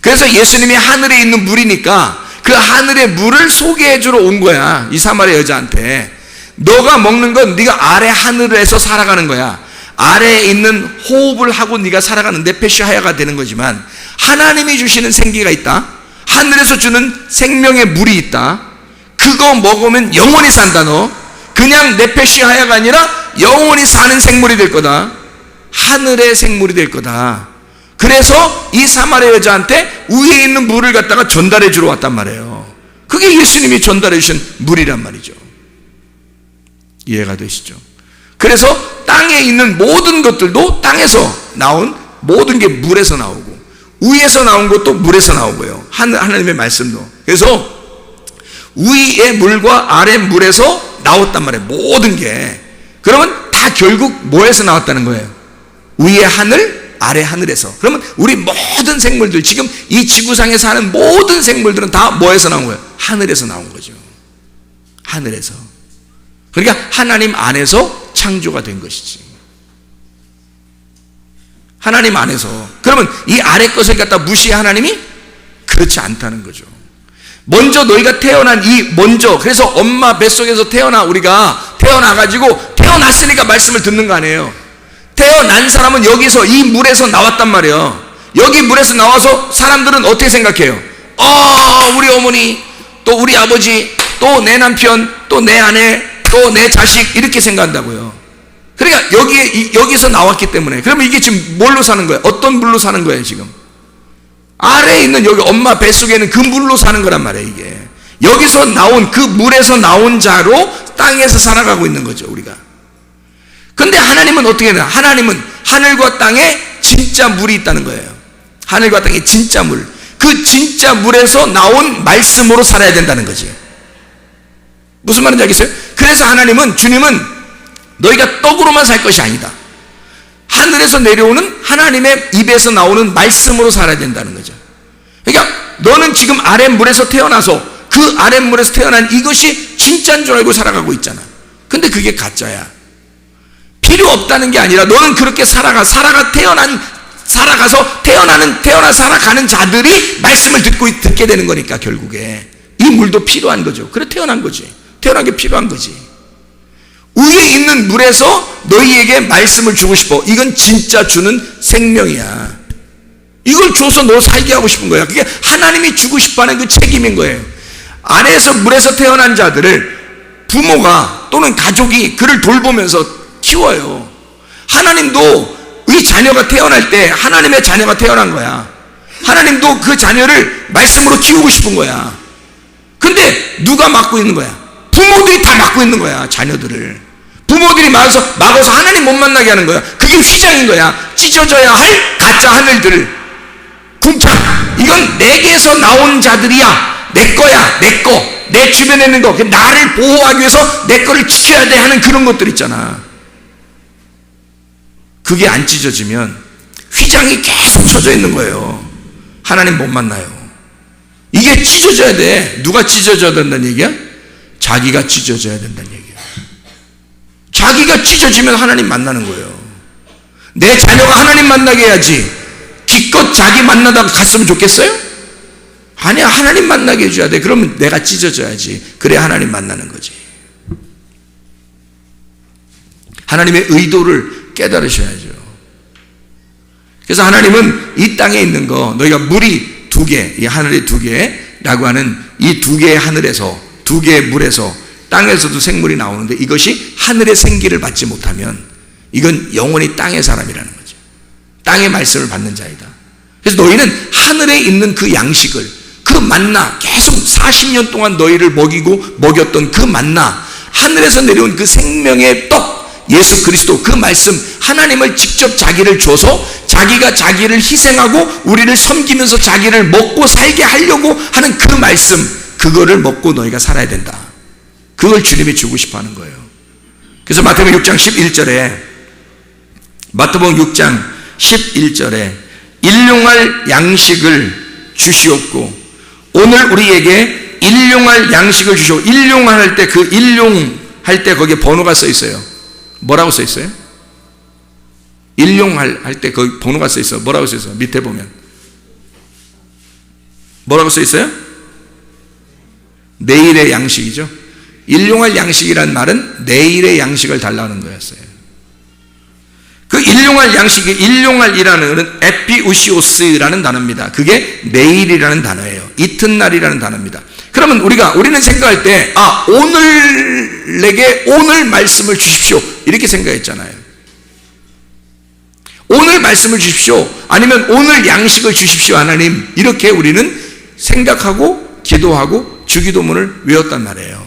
Speaker 1: 그래서 예수님이 하늘에 있는 물이니까 그 하늘의 물을 소개해 주러 온 거야. 이 사마리아 여자한테. 너가 먹는 건 네가 아래 하늘에서 살아가는 거야. 아래에 있는 호흡을 하고 네가 살아가는 네페시 하야가 되는 거지만, 하나님이 주시는 생기가 있다. 하늘에서 주는 생명의 물이 있다. 그거 먹으면 영원히 산다. 너 그냥 네페시 하야가 아니라 영원히 사는 생물이 될 거다. 하늘의 생물이 될 거다. 그래서 이 사마리아 여자한테 위에 있는 물을 갖다가 전달해 주러 왔단 말이에요. 그게 예수님이 전달해 주신 물이란 말이죠. 이해가 되시죠? 그래서 땅에 있는 모든 것들도 땅에서 나온 모든 게 물에서 나오고, 위에서 나온 것도 물에서 나오고요. 하나님의 말씀도. 그래서 위의 물과 아래 물에서 나왔단 말이에요. 모든 게. 그러면 다 결국 뭐에서 나왔다는 거예요? 위의 하늘, 아래 하늘에서. 그러면 우리 모든 생물들, 지금 이 지구상에 사는 모든 생물들은 다 뭐에서 나온 거예요? 하늘에서 나온 거죠. 하늘에서. 그러니까 하나님 안에서 창조가 된 것이지. 하나님 안에서. 그러면 이 아래 것을 갖다 무시해 하나님이? 그렇지 않다는 거죠. 먼저 너희가 태어난 그래서 엄마 뱃속에서 우리가 태어나가지고, 태어났으니까 말씀을 듣는 거 아니에요. 태어난 사람은 여기서 이 물에서 나왔단 말이에요. 여기 물에서 나와서 사람들은 어떻게 생각해요? 우리 어머니, 또 우리 아버지, 또 내 남편, 또 내 아내, 또 내 자식, 이렇게 생각한다고요. 그러니까 여기서 나왔기 때문에. 그러면 이게 지금 뭘로 사는 거예요? 어떤 물로 사는 거예요 지금? 아래에 있는 여기 엄마 뱃속에는 그 물로 사는 거란 말이에요. 이게 여기서 나온, 그 물에서 나온 자로 땅에서 살아가고 있는 거죠 우리가. 근데 하나님은 어떻게 되나? 하나님은 하늘과 땅에 진짜 물이 있다는 거예요. 하늘과 땅에 진짜 물, 그 진짜 물에서 나온 말씀으로 살아야 된다는 거지. 무슨 말인지 알겠어요? 그래서 주님은 너희가 떡으로만 살 것이 아니다. 하늘에서 내려오는 하나님의 입에서 나오는 말씀으로 살아야 된다는 거죠. 그러니까 너는 지금 아랫물에서 태어나서 그 아랫물에서 태어난 이것이 진짜인 줄 알고 살아가고 있잖아. 근데 그게 가짜야. 필요 없다는 게 아니라 너는 그렇게 살아가서 살아가는 자들이 말씀을 듣게 되는 거니까 결국에 이 물도 필요한 거죠. 그래 태어난 거지. 태어난 게 필요한 거지. 위에 있는 물에서 너희에게 말씀을 주고 싶어. 이건 진짜 주는 생명이야. 이걸 줘서 너 살게 하고 싶은 거야. 그게 하나님이 주고 싶어하는 그 책임인 거예요. 안에서 물에서 태어난 자들을 부모가 또는 가족이 그를 돌보면서 키워요. 하나님도 이 자녀가 태어날 때 하나님의 자녀가 태어난 거야. 하나님도 그 자녀를 말씀으로 키우고 싶은 거야. 근데 누가 맡고 있는 거야? 부모들이 다 맡고 있는 거야. 자녀들을 부모들이 막아서 하나님 못 만나게 하는 거야. 그게 휘장인 거야. 찢어져야 할 가짜 하늘들, 궁창. 이건 내게서 나온 자들이야. 내 거야. 내 거. 내 주변에 있는 거. 나를 보호하기 위해서 내 거를 지켜야 돼 하는 그런 것들 있잖아. 그게 안 찢어지면 휘장이 계속 쳐져 있는 거예요. 하나님 못 만나요. 이게 찢어져야 돼. 누가 찢어져야 된다는 얘기야? 자기가 찢어져야 된다는 얘기야. 자기가 찢어지면 하나님 만나는 거예요. 내 자녀가 하나님 만나게 해야지 기껏 자기 만나다가 갔으면 좋겠어요? 아니야. 하나님 만나게 해줘야 돼. 그러면 내가 찢어져야지. 그래야 하나님 만나는 거지. 하나님의 의도를 깨달으셔야죠. 그래서 하나님은 이 땅에 있는 거, 너희가 물이 2개, 이 하늘에 2개라고 하는 이 2개의 하늘에서, 2개의 물에서, 땅에서도 생물이 나오는데 이것이 하늘의 생기를 받지 못하면 이건 영원히 땅의 사람이라는 거죠. 땅의 말씀을 받는 자이다. 그래서 너희는 하늘에 있는 그 양식을, 그 만나, 계속 40년 동안 너희를 먹였던 그 만나, 하늘에서 내려온 그 생명의 떡, 예수 그리스도, 그 말씀, 하나님을 직접 자기를 줘서 자기가 자기를 희생하고 우리를 섬기면서 자기를 먹고 살게 하려고 하는 그 말씀, 그거를 먹고 너희가 살아야 된다. 그걸 주님이 주고 싶어 하는 거예요. 그래서 마태복음 6장 11절에 일용할 양식을 주시옵고, 오늘 우리에게 일용할 양식을 주시오. 일용할 때 그 일용할 때 거기에 번호가 써 있어요. 뭐라고 써 있어요? 일용할 때 거기 번호가 써 있어. 뭐라고 써 있어요? 밑에 보면 뭐라고 써 있어요? 내일의 양식이죠. 일용할 양식이란 말은 내일의 양식을 달라는 거였어요. 그 그 일용할 양식이 일용할이라는 것은 에피우시오스라는 단어입니다. 그게 내일이라는 단어예요. 이튿날이라는 단어입니다. 그러면 우리는 생각할 때 오늘 내게 오늘 말씀을 주십시오 이렇게 생각했잖아요. 오늘 말씀을 주십시오, 아니면 오늘 양식을 주십시오 하나님, 이렇게 우리는 생각하고 기도하고 주기도문을 외웠단 말이에요.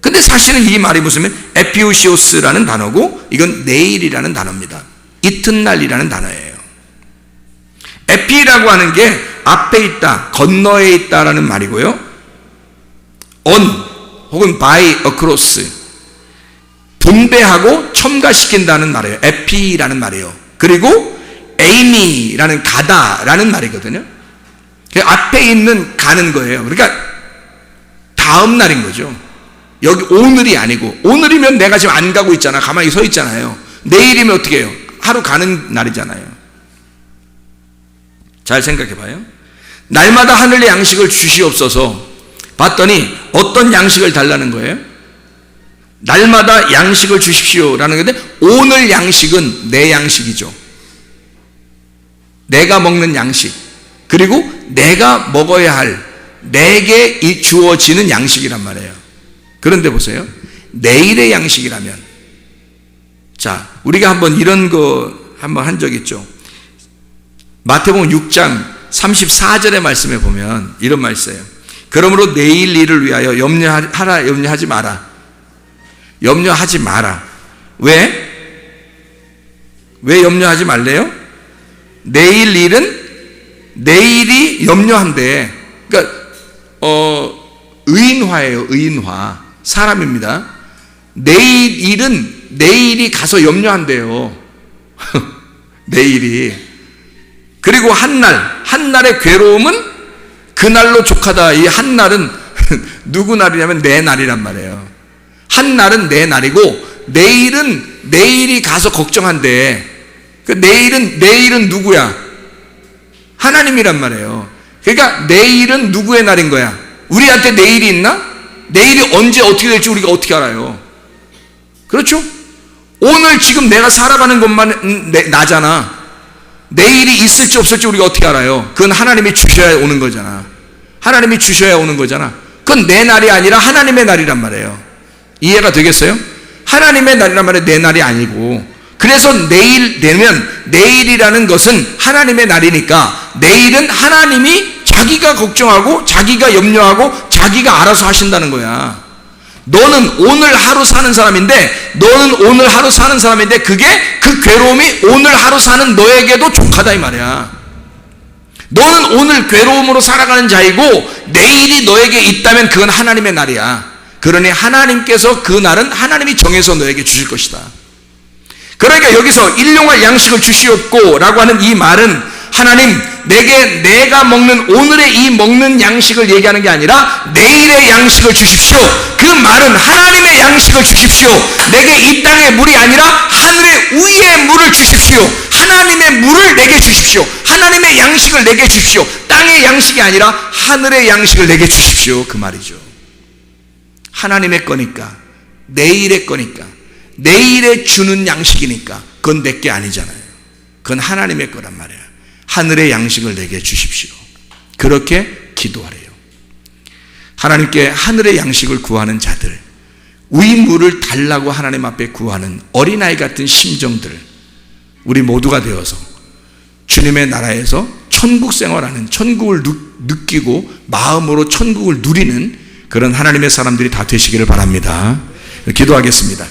Speaker 1: 근데 사실은 이 말이 무슨 에피우시오스라는 단어고 이건 내일이라는 단어입니다. 이튿날이라는 단어예요. 에피라고 하는 게 앞에 있다, 건너에 있다라는 말이고요. on 혹은 by, across, 분배하고 첨가시킨다는 말이에요. 에피라는 말이에요. 그리고 amy라는 가다라는 말이거든요. 앞에 있는 가는 거예요. 그러니까 다음 날인 거죠. 여기 오늘이 아니고, 오늘이면 내가 지금 안 가고 있잖아, 가만히 서 있잖아요. 내일이면 어떻게 해요? 하루 가는 날이잖아요. 잘 생각해 봐요. 날마다 하늘의 양식을 주시옵소서 봤더니 어떤 양식을 달라는 거예요? 날마다 양식을 주십시오라는 건데, 오늘 양식은 내 양식이죠. 내가 먹는 양식, 그리고 내가 먹어야 할 내게 주어지는 양식이란 말이에요. 그런데 보세요, 내일의 양식이라면, 자, 우리가 한번 이런 거 한번 한 적 있죠. 마태복음 6장 34절의 말씀에 보면 이런 말 있어요. 그러므로 내일 일을 위하여 염려하지 마라. 염려하지 마라. 왜 염려하지 말래요? 내일 일은 내일이 염려한대. 그러니까 의인화예요. 의인화. 사람입니다. 내일 일은 내일이 가서 염려한대요. 내일이. 그리고 한날의 괴로움은 그날로 족하다. 이 한날은 누구 날이냐면 내 날이란 말이에요. 한날은 내 날이고, 내일은 내일이 가서 걱정한대. 그 내일은 누구야? 하나님이란 말이에요. 그러니까 내일은 누구의 날인 거야? 우리한테 내일이 있나? 내일이 언제 어떻게 될지 우리가 어떻게 알아요? 그렇죠? 오늘 지금 내가 살아가는 것만 나잖아. 내일이 있을지 없을지 우리가 어떻게 알아요? 그건 하나님이 주셔야 오는 거잖아. 하나님이 주셔야 오는 거잖아. 그건 내 날이 아니라 하나님의 날이란 말이에요. 이해가 되겠어요? 하나님의 날이란 말이 내 날이 아니고, 그래서 내일 되면, 내일이라는 것은 하나님의 날이니까 내일은 하나님이 자기가 걱정하고 자기가 염려하고 자기가 알아서 하신다는 거야. 너는 오늘 하루 사는 사람인데, 그게 그 괴로움이 오늘 하루 사는 너에게도 족하다 이 말이야. 너는 오늘 괴로움으로 살아가는 자이고, 내일이 너에게 있다면 그건 하나님의 날이야. 그러니 하나님께서 그 날은 하나님이 정해서 너에게 주실 것이다. 그러니까 여기서 일용할 양식을 주시옵고 라고 하는 이 말은, 하나님 내가 먹는 오늘의 이 먹는 양식을 얘기하는 게 아니라 내일의 양식을 주십시오. 그 말은 하나님의 양식을 주십시오. 내게 이 땅의 물이 아니라 하늘의 위의 물을 주십시오. 하나님의 물을 내게 주십시오. 하나님의 양식을 내게 주십시오. 땅의 양식이 아니라 하늘의 양식을 내게 주십시오. 그 말이죠. 하나님의 거니까, 내일의 거니까, 내일에 주는 양식이니까 그건 내게 아니잖아요. 그건 하나님의 거란 말이에요. 하늘의 양식을 내게 주십시오. 그렇게 기도하래요. 하나님께 하늘의 양식을 구하는 자들, 위물을 달라고 하나님 앞에 구하는 어린아이 같은 심정들, 우리 모두가 되어서 주님의 나라에서 천국 생활하는, 천국을 느끼고 마음으로 천국을 누리는 그런 하나님의 사람들이 다 되시기를 바랍니다. 기도하겠습니다.